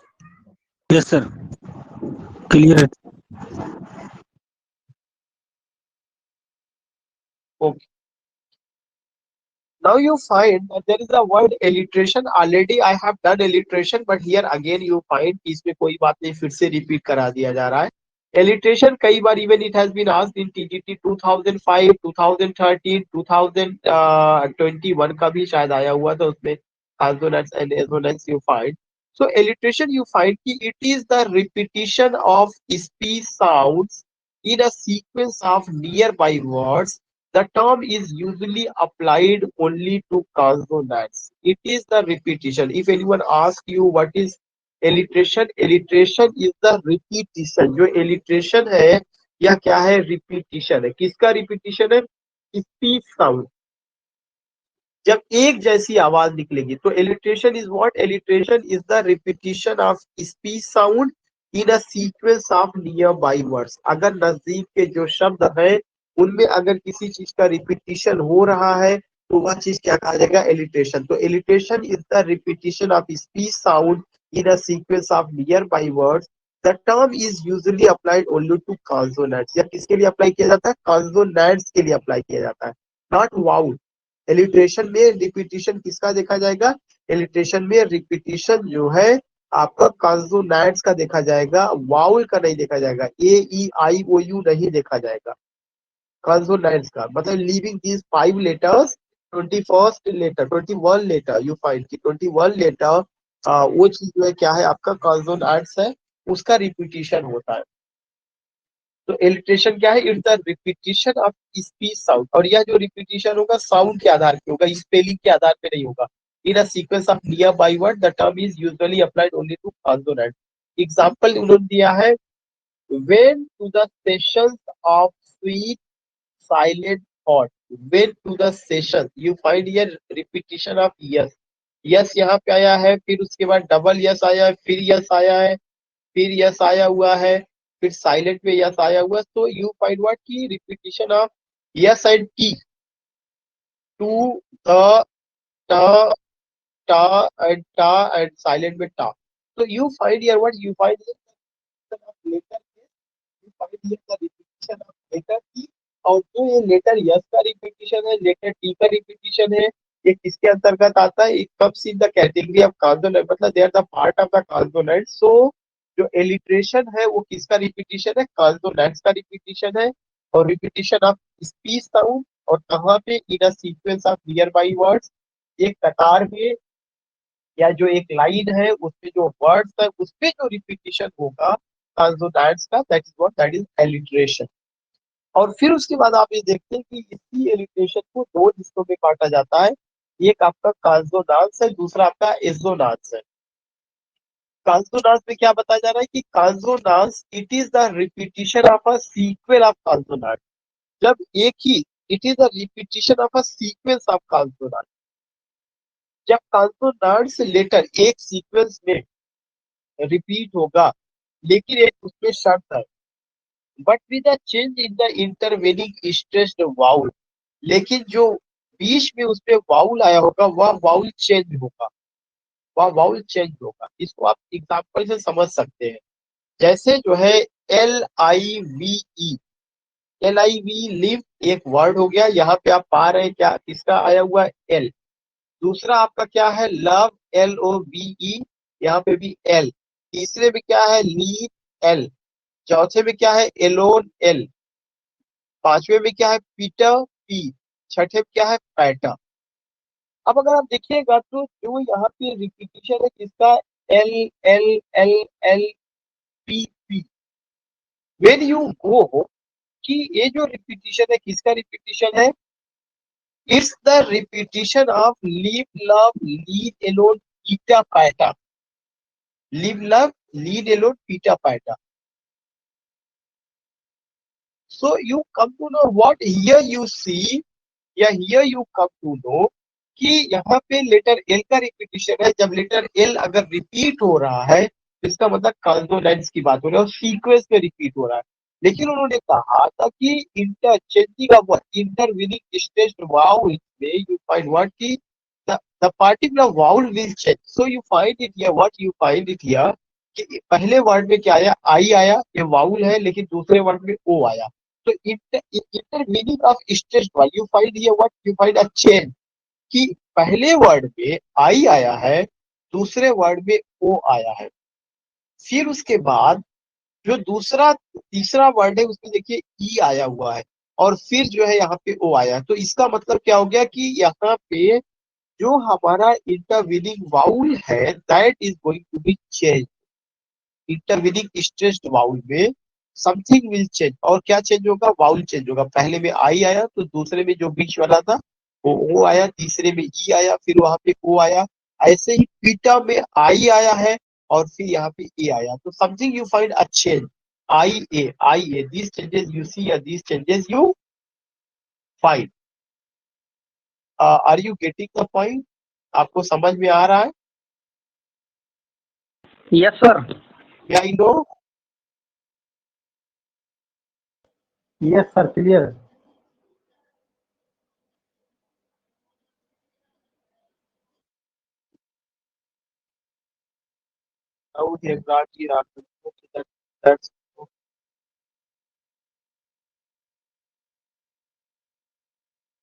यस सर क्लियर है। Okay. Now you find that there is a word alliteration. Already I have done alliteration, but here again you find कि इसमें कोई बात नहीं, फिर से रिपीट करा दिया जा रहा है। Alliteration कई बार even it has been asked in TGT 2005, 2013, 2021 का भी शायद आया हुआ था, उसमें consonants and assonants you find. So alliteration you find कि it is the repetition of speech sounds in a sequence of nearby words. The term is usually applied only to consonants. It is the repetition. If anyone asks you what is alliteration, alliteration is the repetition. जो alliteration है या क्या है, repetition है। किसका repetition है? Speech sound, जब एक जैसी आवाज निकलेगी तो alliteration is what? Alliteration is the repetition of speech sound in a sequence of nearby words. अगर नजदीक के जो शब्द हैं उनमें अगर किसी चीज का रिपीटिशन हो रहा है तो वह चीज क्या कहा जाएगा? एलिटेशन। तो alliteration is the repetition of speech sound in a sequence of nearby words. The term is usually applied only to consonants. या किसके लिए अप्लाई किया जाता है? कॉन्सोनेंट्स के लिए अप्लाई किया जाता है, नॉट वाउल। एलिट्रेशन में रिपीटिशन किसका देखा जाएगा? एलिट्रेशन में रिपीटिशन जो है आपका कॉन्सोनेंट्स का देखा जाएगा, वाउल का नहीं देखा जाएगा, ए ई आई ओ यू नहीं देखा जाएगा, कॉन्सोनेंट्स का। मतलब leaving these 5 letters, 21st letter, 21 letter you find कि 21 लेटर वो चीज जो है क्या है आपका कॉन्सोनेंट्स है, उसका रिपीटिशन होता है। तो एलिट्रेशन क्या है? It's the repetition of speech sound. और यह जो रिपीटिशन होगा साउंड के आधार पे होगा, स्पेलिंग के आधार पे नहीं होगा। In a sequence of nearby word the term is usually applied only to consonant. Example उन्होंने दिया है, when to the sessions of sweet silent thought, when to the session, you find here repetition of yes, yes यहाँ पे आया है, फिर उसके बाद डबल यस आया है, फिर यस आया है, फिर यस आया हुआ है, फिर साइलेंट में यस आया हुआ है। तो यू फाइंड व्हाट की repetition of S and T, to the टा टा एंड साइलेंट में टा। तो you find here what you find letter, you find here the repetition of letter T. और जो ये लेटर यस का रिपीटिशन है, लेटर टी का रिपीटिशन है, ये किसके अंतर्गत आता है? It comes in the category of consonant, मतलब they are the part of the consonant. सो जो एलिट्रेशन है वो किसका रिपीटिशन है? कॉन्सोनेंट्स का रिपीटिशन है। और रिपीटिशन ऑफ स्पीच साउंड, और कहाँ पे? In a sequence of nearby words, एक कतार में या जो एक लाइन है उसमें जो वर्ड्स है उसपे जो रिपीटिशन होगा कॉन्सोनेंट्स का, that is what, that is alliteration. और फिर उसके बाद आप ये देखते हैं कि इसी एलिट्रेशन को 2 हिस्सों में काटा जाता है। एक आपका कॉन्सोनेंट्स है, दूसरा आपका एसोनेंट्स है। कांसोनांस में क्या बताया जा रहा है कि consonance it is the repetition of a sequel of consonant. जब एक ही it is the repetition of a sequence of consonant. जब कांसोनांट से लेटर एक सीक्वेंस में रिपीट होगा, लेकिन एक उसमें शर्त है, but with a change in the intervening stressed vowel. लेकिन जो बीच में उसमें वाउल आया होगा वह वाउल चेंज होगा, वह वाउल चेंज होगा। इसको आप एग्जांपल से समझ सकते हैं। जैसे जो है LIVE, LIV लिव एक वर्ड हो गया, यहाँ पे आप पा रहे हैं क्या किसका आया हुआ है एल। दूसरा आपका क्या है लव, LOVE, यहाँ पे भी एल। तीसरे में क्या है लीव, एल। चौथे में क्या है एलोन, एल। पांचवे में क्या है पीटर, पी। छठे में क्या है पैटा। अब अगर आप देखिएगा तो जो यहाँ पे रिपीटिशन है किसका, L L L L P P. When you go कि ये जो रिपीटिशन है किसका रिपीटिशन है, it's the repetition of live love lead alone पीटा पैटा। लिव लव लीड एलोन पीटा पैटा। So you come to know what here you see या here you come to know कि यहाँ पे लेटर एल का रिपीटिशन है। जब लेटर एल अगर रिपीट हो रहा है तो इसका मतलब कॉन्सोनेंट्स की बात हो रही है और सीक्वेंस में रिपीट हो रहा है। लेकिन उन्होंने कहा था कि interchanging of intervening stressed vowel में यू फाइंड व्हाट की the particular vowel will change. So you find it here, what you find it here कि पहले वर्ड में क्या आया, आई आया, ये वाउल है, लेकिन दूसरे वर्ड में ओ आया। तो इंटरमीनिंग of stressed vowel you find here what you find a change कि पहले वर्ड में आई आया है, दूसरे वर्ड में ओ आया है। फिर उसके बाद जो दूसरा तीसरा वर्ड है उसमें देखिए ई आया हुआ है और फिर जो है यहाँ पे ओ आया। तो इसका मतलब क्या हो गया कि यहाँ पे जो हमारा इंटरवीनिंग वाउल है that is going to be change. Intervening stressed vowel में समथिंग विल चेंज। और क्या चेंज होगा, वाउल चेंज होगा। पहले में आई आया तो दूसरे में जो बीच वाला था वो ओ आया, तीसरे में ई आया, फिर वहां पे ओ आया। ऐसे ही पीटा में आई आया है और फिर यहाँ पे ए आया। तो something you find a change, I uh these changes you see या these changes you find. Are you getting the point? आपको समझ में आ रहा है? Yes, sir. या I know? Yes, sir. Clear. Now they have got here after that's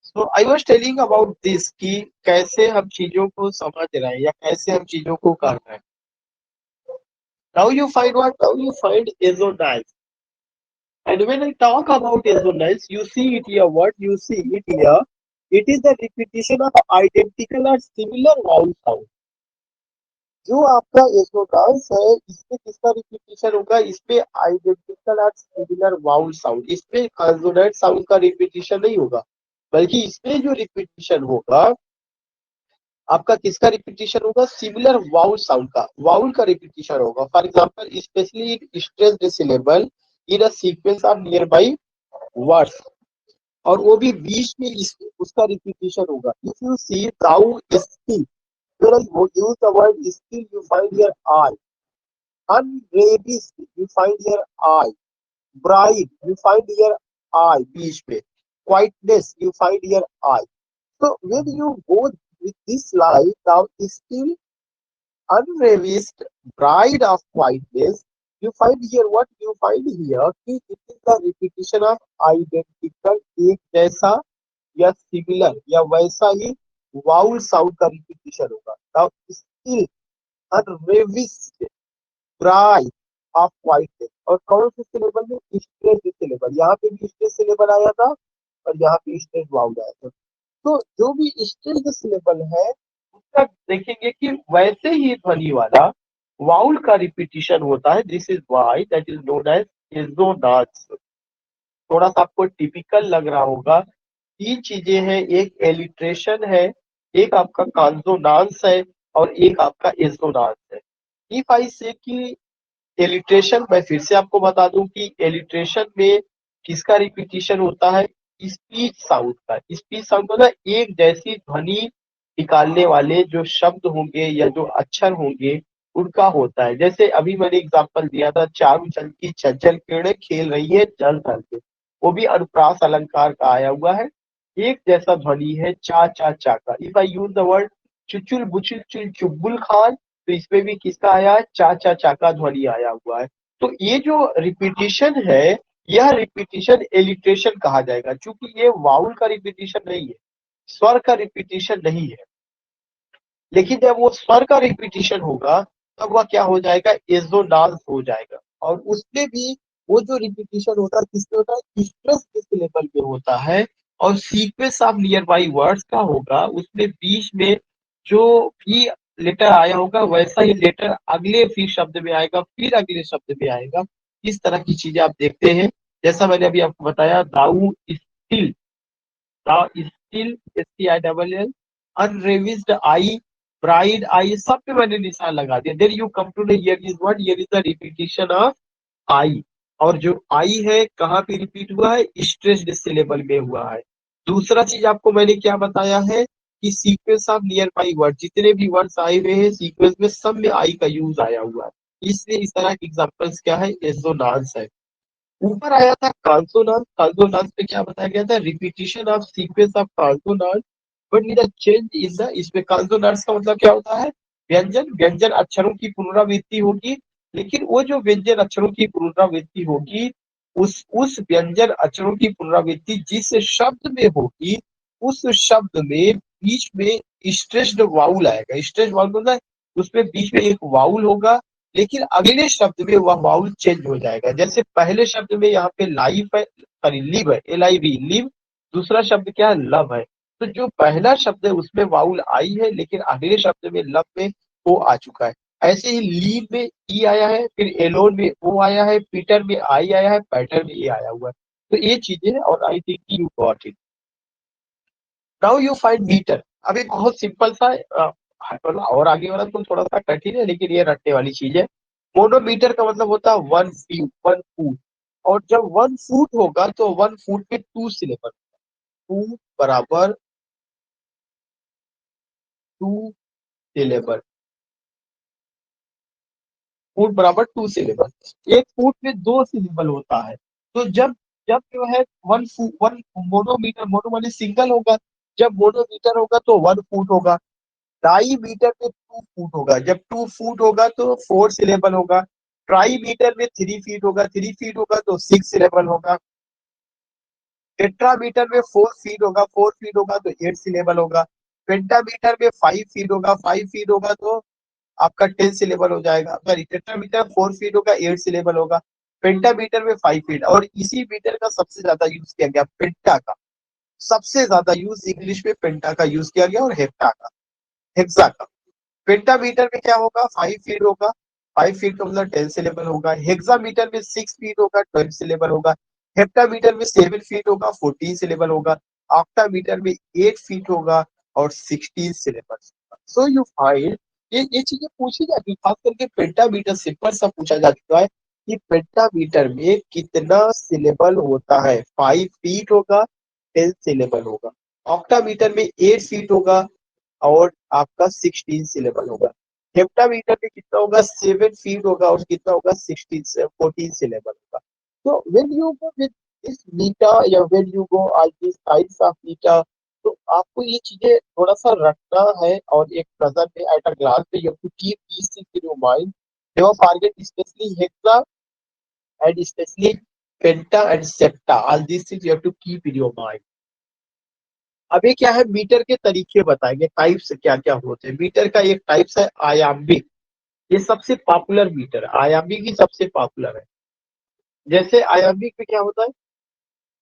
so I was telling about this कि कैसे हम चीजों को समझ रहे हैं या कैसे हम चीजों को कर रहे हैं। Now you find what? Now you find assonance. And when I talk about assonance, you see it here. What you see it here? It is the repetition of identical or similar vowel sound. जो आपका एसोनांस है इसमें किसका repetition होगा, इसमें identical और similar vowel sound, इसमें consonant sound का रिपीटिशन नहीं होगा, बल्कि इसमें जो रिपीटिशन होगा आपका किसका रिपीटिशन होगा, सिमिलर वाउल साउंड का, वाउल का रिपीटिशन होगा। For example especially in stressed syllable in a sequence of nearby words, और वो भी बीच में उसका रिपीटिशन होगा। If you see though still, when I use the word still, you find here I. Unravished, you find here I. Bride, you find here I. बीच में. Quietness, you find here I. So when you go with this line, now still unravished, bride of quietness, you find here what you find here कि it is the repetition of identical, एक जैसा या similar या वैसा ही vowel sound का repetition होगा। Now still unravished, bride of quietness, और कौन से सिलेबल में, स्ट्रेस सिलेबल। यहाँ पे भी स्ट्रेस सिलेबल आया था और यहाँ पे स्ट्रेस वाउल आया था। तो जो भी स्ट्रेस सिलेबल है उसका देखेंगे कि वैसे ही ध्वनि वाला वाउल का रिपीटिशन होता है। This is why that is known as assonance. थोड़ा सा आपको टिपिकल लग रहा होगा। तीन चीजें हैं, एक एलिट्रेशन है, एक आपका कॉन्सोनांस है और एक आपका एसोनांस है। इफ आई से कि एलिट्रेशन, मैं फिर से आपको बता दूं कि एलिट्रेशन में किसका रिपीटिशन होता है? स्पीच साउंड का। स्पीच साउंड मतलब एक जैसी ध्वनि निकालने वाले जो शब्द होंगे या जो अक्षर होंगे उनका होता है। जैसे अभी मैंने एग्जांपल दिया था, चारू चंद की चंचल किरणें खेल रही है जल थल पे, वो भी अनुप्रास अलंकार का आया हुआ है। एक जैसा ध्वनि है चा चा चा का। If I use the word चुचुल बुचुल चुल चुब्बुल खान, तो इसमें भी किसका आया है? चा चा चा का ध्वनि आया हुआ है। तो ये जो रिपीटिशन है, यह रिपीटिशन एलिट्रेशन कहा जाएगा, क्योंकि ये वाउल का रिपीटिशन नहीं है, स्वर का रिपीटिशन नहीं है। लेकिन जब वो स्वर का रिपीटिशन होगा तब वह क्या हो जाएगा? एजोनांस हो जाएगा। और उसमें भी वो जो रिपीटिशन होता है किसमें होता है? स्ट्रेस के लेवल पे होता है। और sequence of nearby words का होगा, उसमें बीच में जो भी लेटर आया होगा वैसा ही लेटर अगले फिर शब्द में आएगा, फिर अगले शब्द में आएगा। इस तरह की चीजें आप देखते हैं। जैसा मैंने अभी आपको बताया, thou still, the still, STILL, unravished I, bride I, सब पे मैंने निशान लगा दिया। Then you come to the here is what? Here is the repetition of I. और जो आई है कहाँ पे रिपीट हुआ है? स्ट्रेस्ड सिलेबल में हुआ है। दूसरा चीज आपको मैंने क्या बताया है कि sequence of nearby word, जितने भी वर्ड्स आए हुए हैं सीक्वेंस में, सब में आई का यूज आया हुआ है। इसलिए इस तरह के एग्जांपल्स क्या है? एसोनांस है। ऊपर आया था कॉन्सोनांस। कॉन्सोनांस पे क्या बताया गया था? Repetition of sequence of consonance but with a change in the. इसमें कॉन्सोनांस का मतलब क्या होता है? व्यंजन, व्यंजन अक्षरों की पुनरावृत्ति होगी। लेकिन वो जो व्यंजन अक्षरों की पुनरावृत्ति होगी, उस व्यंजन अक्षरों की पुनरावृत्ति जिस शब्द में होगी, उस शब्द में बीच में स्ट्रेस्ड वाउल आएगा। स्ट्रेस्ड वाउल मतलब उसमें बीच में एक वाउल होगा, लेकिन अगले शब्द में वह वाउल चेंज हो जाएगा। जैसे पहले शब्द में यहाँ पे लाइफ है, सॉरी लिव है, LIV लिव। दूसरा शब्द क्या है? लव है। तो जो पहला शब्द है उसमें वाउल आई है, लेकिन अगले शब्द में लव में ओ आ चुका है। ऐसे ही लीव में ई आया है, फिर एलोन में ओ आया है, पीटर में आई आया है, पैटर में ए आया हुआ है। तो ये चीजें हैं, और I think you got it. Now you find meter. अब एक बहुत सिंपल सा और आगे वाला तो थोड़ा सा कठिन है, लेकिन ये रटने वाली चीज है। मोनोमीटर का मतलब होता है 1 फीट, 1 फुट। और जब 1 फुट होगा तो 1 फुट में 2 सिलेबल। फूट बराबर 2 सिलेबल। फूट बराबर 2 सिलेबल। एक फुट में 2 सिलेबल होता है। तो जब जब जो है 1 फुट, 1 मोनोमीटर, मोनो माने सिंगल होगा। जब मोनोमीटर होगा तो 1 फुट होगा। 2.5 मीटर में 2 फुट होगा। जब 2 फुट होगा तो 4 सिलेबल होगा। 2.5 मीटर में 3 फीट होगा। 3 फीट होगा तो 6 सिलेबल होगा। टेट्रामीटर में 4 फीट होगा। 4 फीट होगा तो 8 सिलेबल होगा। पेंटामीटर में 5 फीट होगा। 5 फीट होगा तो आपका 10 सिलेबल हो जाएगा। सॉरी, टेट्रामीटर 4 फीट होगा, 8 सिलेबल होगा। पेंटामीटर में 5 फीट। और इसी मीटर का सबसे ज्यादा यूज किया गया पेंटा का। सबसे ज्यादा यूज इंग्लिश में पेंटा का यूज किया गया, और हेक्टा का, हेक्सा का। पेंटामीटर में क्या होगा? 5 फीट होगा। 5 फीट का मतलब 10 सिलेबल होगा। हेक्सामीटर में 6 फीट होगा, 12 सिलेबल होगा। हेप्टामीटर में 7 फीट होगा, 14 सिलेबल होगा। ऑक्टामीटर में 8 फीट होगा और 16 सिलेबल। सो यू फाइंड, ये चीजें पूछी जाती है, खास करके पेंटामीटर सिंपल सा पूछा जा चुका है कि पेंटामीटर में कितना सिलेबल होता है। 5 फीट होगा, 10 सिलेबल होगा। ऑक्टामीटर में 8 फीट होगा और आपका 16 सिलेबल होगा। हेप्टामीटर में कितना होगा? 7 फीट होगा और कितना होगा? 14 सिलेबल होगा। तो when you go with this मीटा, या when you go all these types of मीटा, तो आपको ये चीजें थोड़ा सा रखना है, और एक नजर में एट अ ग्लांस पे you have to keep these things in your mind. Never forget, especially hexa and especially penta and septa. All these things you have to keep in your mind. अब ये क्या है? Metre के तरीके बताएंगे, types क्या क्या होते हैं। मीटर का एक टाइप्स है आयाम्बिक। ये सबसे पॉपुलर मीटर, आयाम्बिक ही सबसे पॉपुलर है। जैसे आयाम्बिक में क्या होता है?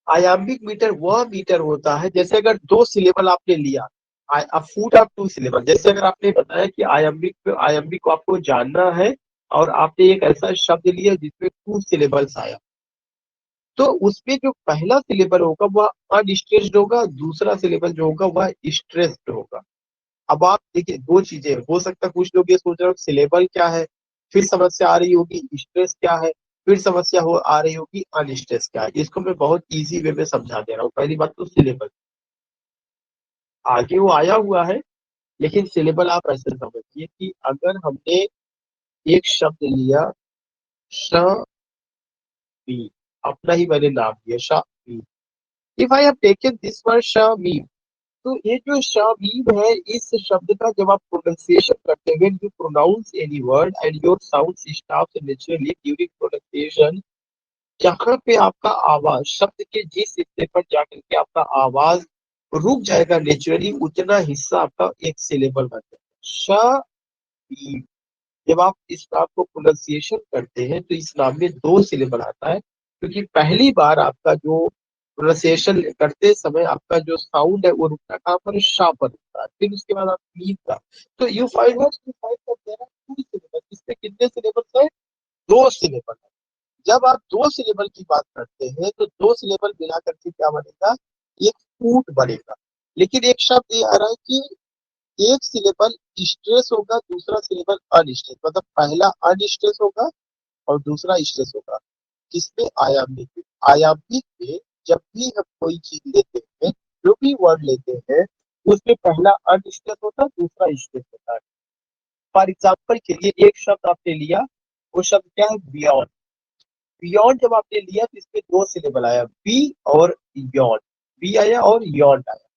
आयाम्बिक मीटर वह मीटर होता है, जैसे अगर 2 सिलेबल आपने लिया, अ फुट ऑफ 2 सिलेबल। जैसे अगर आपने बताया कि आयाम्बिक को आपको जानना है, और आपने एक ऐसा शब्द लिया जिसमें 2 सिलेबल्स आया, तो उसमें जो पहला सिलेबल होगा वह अनस्ट्रेस्ड होगा, दूसरा सिलेबल जो होगा वह स्ट्रेस्ड होगा। अब आप देखिए, दो चीजें हो सकता है। कुछ लोग ये सोच रहे हो सिलेबल क्या है, फिर समस्या आ रही होगी स्ट्रेस क्या है, फिर समस्या हो आ रही होगी अनस्ट्रेस क्या है। इसको मैं बहुत इजी वे में समझा दे रहा हूँ। पहली बात तो सिलेबस आगे वो आया हुआ है, लेकिन सिलेबल आप ऐसे समझिए कि अगर हमने एक शब्द लिया शमी, अपना ही मैंने नाम दिया Shami, if I have taken this word Shami, तो ये जो शमीम है इस शब्द का जब आप प्रोनाउंसिएशन करते हैं, when you pronounce any word and your sound stops naturally during pronunciation, जहां पे आपका आवाज शब्द के जिस हिस्से पर जाकर के आपका आवाज रुक जाएगा नेचुरली, उतना हिस्सा आपका एक सिलेबल बन जाएगा। श, जब आप इस नाम को प्रोनाउंसिएशन करते हैं तो इस नाम में दो सिलेबल आता है, क्योंकि पहली बार आपका जो प्रोनाउंसिएशन करते समय आपका जो साउंड है वो रुकता कहाँ पर, शाह पर रुकता है, फिर उसके बाद आप मीम का, तो you find what you find that there are two syllable. इसमें कितने सिलेबल्स है, दो सिलेबल है। जब आप दो सिलेबल की बात करते हैं तो दो सिलेबल मिला करके क्या बनेगा, एक फूट बनेगा। लेकिन एक शब्द ये आ रहा है कि एक सिलेबल स्ट्रेस होगा, दूसरा सिलेबल अनस्ट्रेस, मतलब पहला अनस्ट्रेस होगा और दूसरा स्ट्रेस होगा। किसमें, आयाम्बिक में। आयाम्बिक में जब भी हम कोई चीज लेते हैं, जो भी वर्ड लेते हैं, उसमें पहला अनस्ट्रेस होता है, दूसरा स्ट्रेस होता है। फॉर एग्जाम्पल के लिए एक शब्द आपने लिया, वो शब्द क्या है, बियॉन्ड। बियॉन्ड जब आपने लिया तो इसमें दो सिलेबल आया, बी और यॉन्ड, बी आया और यॉन्ड आया।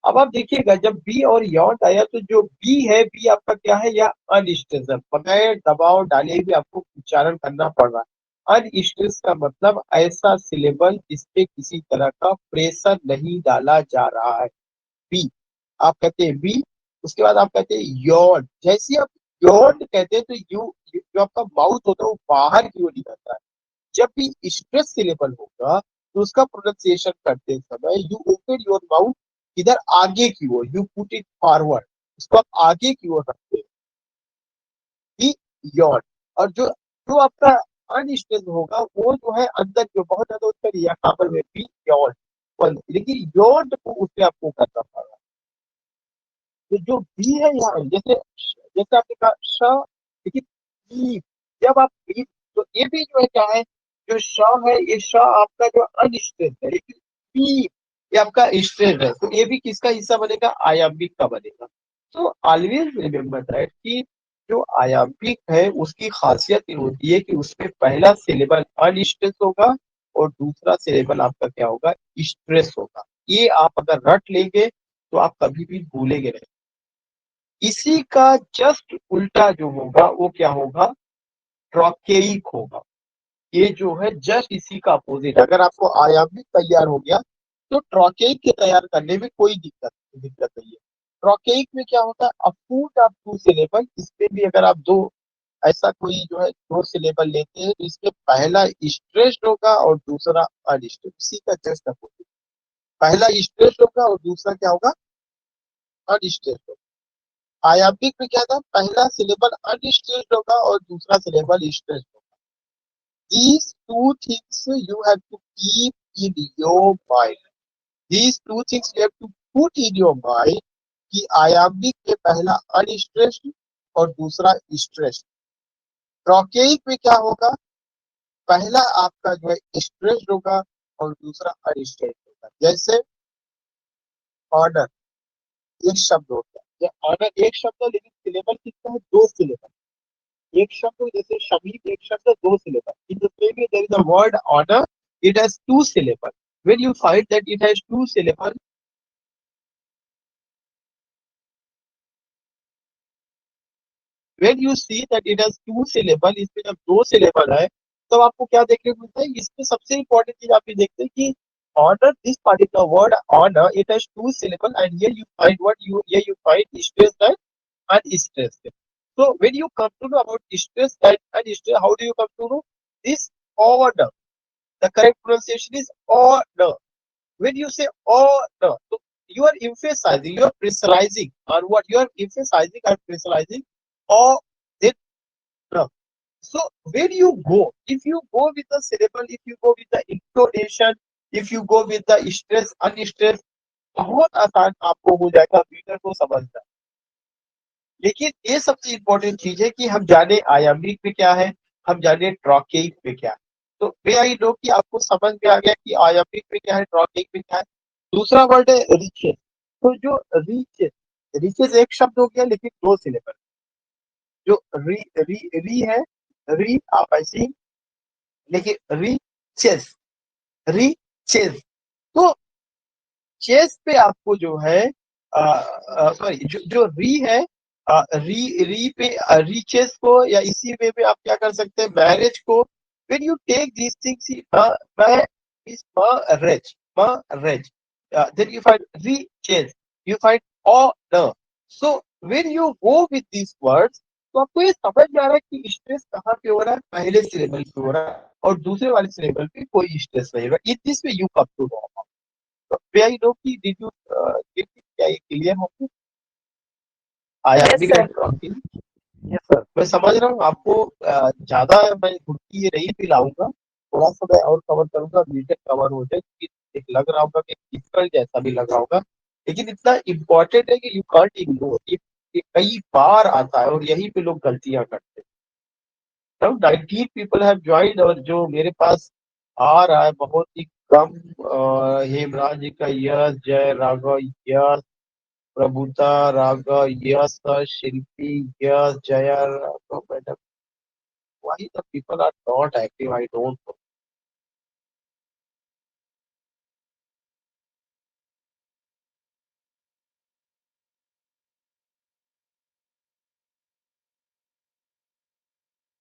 अब आप देखिएगा जब बी और यॉन्ड आया तो जो बी है, बी आपका क्या है, या अनस्ट्रेस है, बगैर दबाव डाले हुए आपको उच्चारण करना पड़ रहा है। अनस्ट्रेस का मतलब ऐसा सिलेबल जिसपे किसी तरह का प्रेशर नहीं डाला जा रहा है, बी। आप कहते हैं बी, उसके बाद आप कहते हैं यॉन्ड। जैसे ही आप यॉन्ड कहते हैं तो जो आपका माउथ होता है वो बाहर की ओर निकलता है। जब भी स्ट्रेस सिलेबल होगा तो उसका प्रोनाउंसिएशन करते समय यू ओपन योर माउथ, इधर आगे की ओर, यू पुट इट फॉरवर्ड, उसको आप आगे की ओर रखते हैं, यॉन। और जो जो आपका अनस्ट्रेस होगा वो जो है अंदर जो बहुत ज्यादा उसका रिया काबल में बी यॉन, लेकिन यॉन को उससे आपको करना पड़ा। तो जो बी है यहाँ, जैसे जैसे आपने कहा श, लेकिन बी, जब आप बी, तो ये भी जो है क्या है, जो श है, ये श आपका जो अनस्ट्रेस है, लेकिन बी ये आपका स्ट्रेस है, तो ये भी किसका हिस्सा बनेगा, आयाम्बिक का बनेगा। तो ऑलवेज रिमेम्बर दैट कि जो आयाम्बिक है उसकी खासियत ये होती है कि उसमें पहला सिलेबल अनस्ट्रेस होगा और दूसरा सिलेबल आपका क्या होगा, स्ट्रेस होगा। ये आप अगर रट लेंगे तो आप कभी भी भूलेंगे नहीं। इसी का जस्ट उल्टा जो होगा वो क्या होगा, ट्रॉकेइक होगा। ये जो है जस्ट इसी का अपोजिट। अगर आपको आयाम्बिक तैयार हो गया तो ट्रॉकेइक के तैयार करने में कोई दिक्कत नहीं है। ट्रॉकेइक में क्या होता है, अ फूट ऑफ टू सिलेबल, इसमें भी अगर आप दो ऐसा कोई जो है दो सिलेबल लेते हैं तो इसमें पहला स्ट्रेस्ड होगा और दूसरा अनस्ट्रेस्ड, इसी का जस्ट अपोजिट। पहला स्ट्रेस्ड होगा और दूसरा क्या होगा, अनस्ट्रेस्ड होगा। आयाम्बिक में क्या था, पहला सिलेबल अनस्ट्रेस्ड होगा और दूसरा सिलेबल स्ट्रेस्ड होगा। These two things you have to keep in your mind. These two things you have to put in your mind कि आयाम्बिक में पहला अनस्ट्रेस्ड और दूसरा स्ट्रेस्ड। ट्रॉकेइक में क्या होगा, पहला आपका जो है स्ट्रेस्ड होगा और दूसरा अनस्ट्रेस्ड होगा। जैसे ऑर्डर एक शब्द होता है, ऑर्डर एक शब्द है लेकिन सिलेबल कितना है, दो सिलेबल। एक शब्द जैसे शमीम, एक शब्द दो syllable. In the same way there is a word order, it has two syllable. When you find that it has two syllable, when you see that it has two syllable, इसमें जब दो syllable है तब आपको क्या देखने को मिलता है, इसमें सबसे important चीज आप ये देखते हैं कि order, this particular word order, it has two syllable and here you find what you, here you find stress and unstressed. So when you come to know about stress and unstressed, how do you come to know this order? The correct pronunciation is order. When you say order, so you are emphasizing, you are pressurizing, or what you are emphasizing or pressurizing, or then no. So when you go, if you go with the syllable, if you go with the intonation, if you go with the stress, unstress, बहुत आसान आपको हो जाएगा reader को समझना। लेकिन ये सबसे इम्पोर्टेंट चीज है कि हम जाने आयामिक में क्या है, हम जाने ट्रॉकेइक में क्या है। तो वे आई नो कि आपको समझ में आ गया कि आयामिक में क्या है, ट्रॉकेइक में क्या है। दूसरा वर्ड है रिचेस। तो जो रिचेस, रिचेस एक शब्द हो गया लेकिन दो सिलेबल। जो री री री है, री आप ऐसे ही लेकिन रिचेस, रिचेस। तो चेस पे आपको जो है सॉरी जो री है, री री पे रीचेस को, या इसी वे में आप क्या कर सकते हैं, मैरिज को। When you take this things, मैं is marriage, marriage, then you find reaches, you find honor. So when you go with these words, तो आपको ये समझ में आ रहा है कि स्ट्रेस कहाँ पे हो रहा है, पहले सिलेबल पे हो रहा है और दूसरे वाले सिलेबल पे कोई स्ट्रेस नहीं हो रहा। In this way you come to know. May I know कि did you get it? क्या ये क्लियर है आपको? आया Yes, भी sir. नहीं। Yes, sir. मैं समझ रहा हूँ आपको। ज्यादा मैं घुटकी ये नहीं पिलाऊंगा, थोड़ा सा मैं और कवर करूंगा, मीटर कवर हो जाए, क्योंकि एक लग रहा होगा कि डिफिकल्ट जैसा भी लग रहा होगा, लेकिन इतना इम्पोर्टेंट है कि यू कांट इग्नोर। ये कई बार आता है और यहीं पे लोग गलतियां करते हैं। तब 19 पीपल हैव ज्वाइंड, और जो मेरे पास आ रहा है बहुत ही कम। हेमराज जी का यश, जय Raghav Yash, Prabhuta Raghav Yash, Shilpi Yash, Jaya Raghav madam. why the people are not active, I don't know.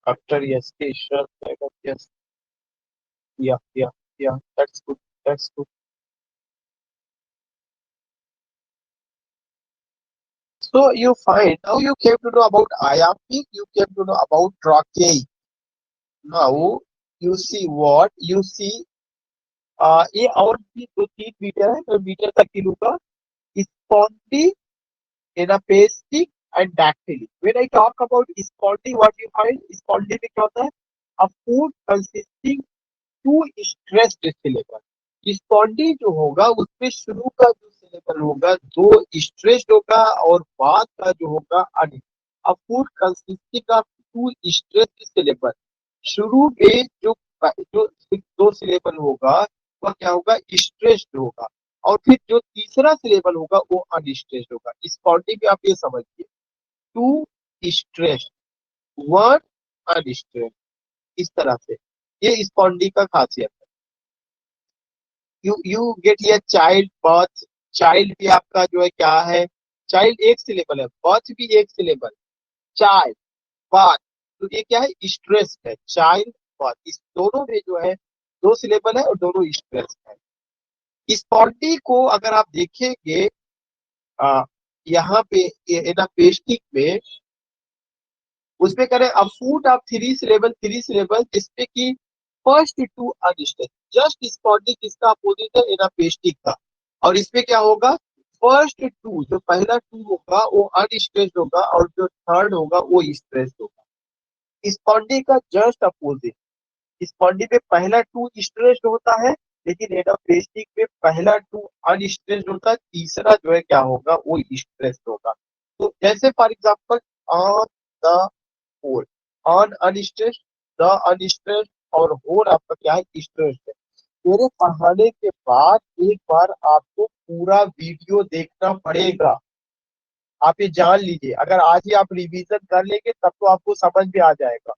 After yes, sure, yes, yeah, that's good, that's good. So you find, now you came to know about IAP, you came to know about trachea. Now you see what you see, ये और भी दो तीन metre है, तो metre तक की लूंगा। स्पॉन्डी, एनापेस्टिक and डैक्टिली। When I talk about spondy, what you find? Spondy में क्या होता है? A food consisting two stressed syllable. Spondee जो होगा उसमें शुरू का जो सिलेबल होगा दो स्ट्रेस्ड होगा और बाद का जो होगा अन। अब foot consisting of two stressed syllable, शुरू में जो जो दो सिलेबल होगा वह क्या होगा, स्ट्रेस्ड होगा, और फिर जो तीसरा सिलेबल होगा वो अनस्ट्रेस्ड होगा। स्पॉन्डी में आप ये समझिए, टू स्ट्रेस्ड, वन अनस्ट्रेस्ड, इस तरह से ये स्पॉन्डी का खासियत है। यू गेट ये चाइल्ड बर्थ, चाइल्ड भी आपका जो है क्या है, चाइल्ड एक सिलेबल है, बर्थ भी एक सिलेबल, चाइल्ड बर्थ, तो ये क्या है, स्ट्रेस है, चाइल्ड बर्थ, इस दोनों में जो है दो सिलेबल है और दोनों स्ट्रेस है। इस पॉलिटी को अगर आप देखेंगे यहाँ पे एनापेस्टिक में, उसमें करें अब फूड ऑफ थ्री सिलेबल जिसपे की फर्स्ट टू अनस्टेज, जस्ट स्पॉन्डिक किसका अपोजिट है, एनापेस्टिक का। और इसमें क्या होगा, फर्स्ट टू, जो पहला टू होगा वो अनस्ट्रेस्ड होगा और जो थर्ड होगा वो स्ट्रेस्ड होगा। स्पॉन्डिक का जस्ट अपोजिट, स्पॉन्डी में पहला टू स्ट्रेस्ड होता है, लेकिन एनापेस्टिक में पहला टू अनस्ट्रेस्ड होता है, तीसरा जो है क्या होगा वो स्ट्रेस्ड होगा। तो जैसे for example on the whole, on unstressed, the unstressed, और होल आपका क्या है, स्ट्रेस्ड है। मेरे पढ़ाने के बाद एक बार आपको पूरा वीडियो देखना पड़ेगा। आप ये जान लीजिए, अगर आज ही आप रिवीजन कर लेंगे तब तो आपको समझ में आ जाएगा।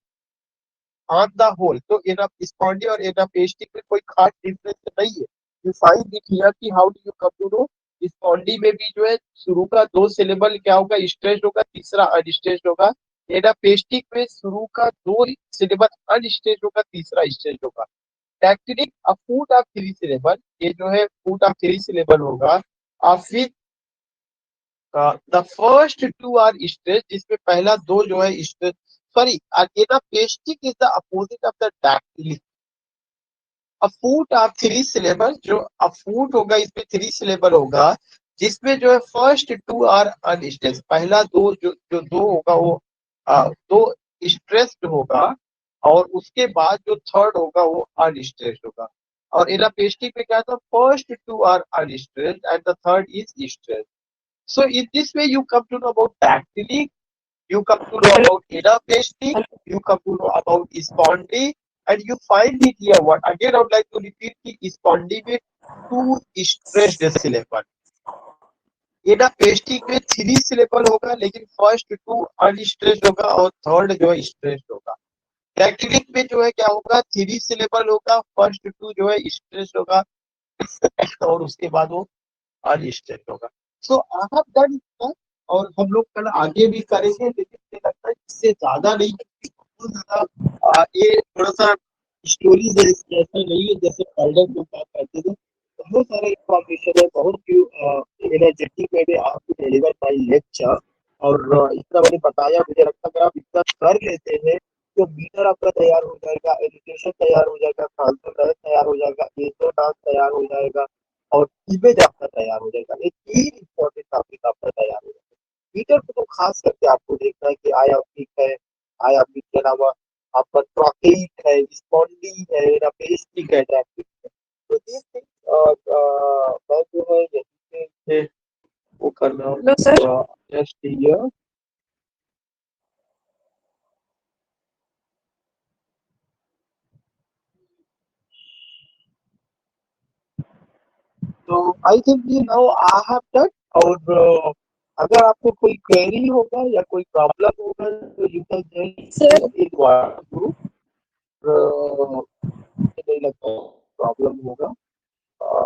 ऑन द होल, तो स्पॉन्डी और एनापेस्टिक में कोई खास डिफरेंस नहीं है। यू फाइंड इट हियर कि how do you come to know, spondee में भी जो है शुरू का दो सिलेबल क्या होगा, स्ट्रेस्ड होगा, तीसरा अनस्ट्रेस्ड होगा। एनापेस्टिक में शुरू का दो सिलेबल अनस्ट्रेस्ड होगा, तीसरा स्ट्रेस्ड होगा। Dactylic a foot of three syllable, ये जो है फूड ऑफ थ्री सिलेबल होगा। फिर the first two are stressed, जिसमें पहला दो जो है stressed, sorry, anapestic is the opposite of the dactylic. A foot of three syllable, जो अ फूड होगा इसमें थ्री सिलेबल होगा, जिसमें जो है फर्स्ट टू आर अनस्ट्रेस्ड, पहला दो जो दो होगा वो दो स्ट्रेस्ड होगा, और उसके बाद जो थर्ड होगा वो अनस्ट्रेस्ड होगा। और एनापेस्टिक में क्या था, first two are unstressed and the third is stressed. So in this way you come to know about dactylic You come to know about adaptation, you come to know about spondy, and you find it here. What again? I would like to repeat the spondy में two stressed syllable. एडापेस्टिक में 3 syllable होगा, लेकिन first 2 unstressed होगा और third जो है stressed होगा। Technique में जो है क्या होगा, 3 syllable होगा, फर्स्ट 2 जो है स्ट्रेस्ड होगा और उसके बाद वो अनस्ट्रेस्ड होगा। सो आई हैव डन इट, और हम लोग कल आगे भी करेंगे, लेकिन मुझे लगता है इससे ज्यादा नहीं, बहुत ज्यादा ये थोड़ा सा स्टोरीज जैसा नहीं है जैसे पहले जो बात करते थे। बहुत सारे इंफॉर्मेशन है, बहुत एनर्जेटिक वे में आपको डिलीवर माई लेक्चर, और इतना मैंने बताया, मुझे लगता है अगर आप इतना कर लेते हैं तो मीटर आपका तैयार हो जाएगा, एजुकेशन तैयार हो जाएगा, कॉन्सेप्ट तैयार हो जाएगा, एजो डांस तैयार हो जाएगा, और इमेज आपका तैयार हो जाएगा। ये 3 इंपॉर्टेंट टॉपिक आपका तैयार हो जाएगा। मीटर को तो खास करके आपको देखना है कि आया पिक है, आया पिक के अलावा आपका ट्रॉकेट है, स्पॉन्डी है, रापेस्टिक है, ट्रैफिक है। तो दिस मैं जो है यहीं से वो करना हेलो सर। Just here. तो I think you now I have done, और अगर आपको कोई क्वेरी होगा या कोई प्रॉब्लम होगा तो you can join in WhatsApp group. नहीं लगता प्रॉब्लम होगा।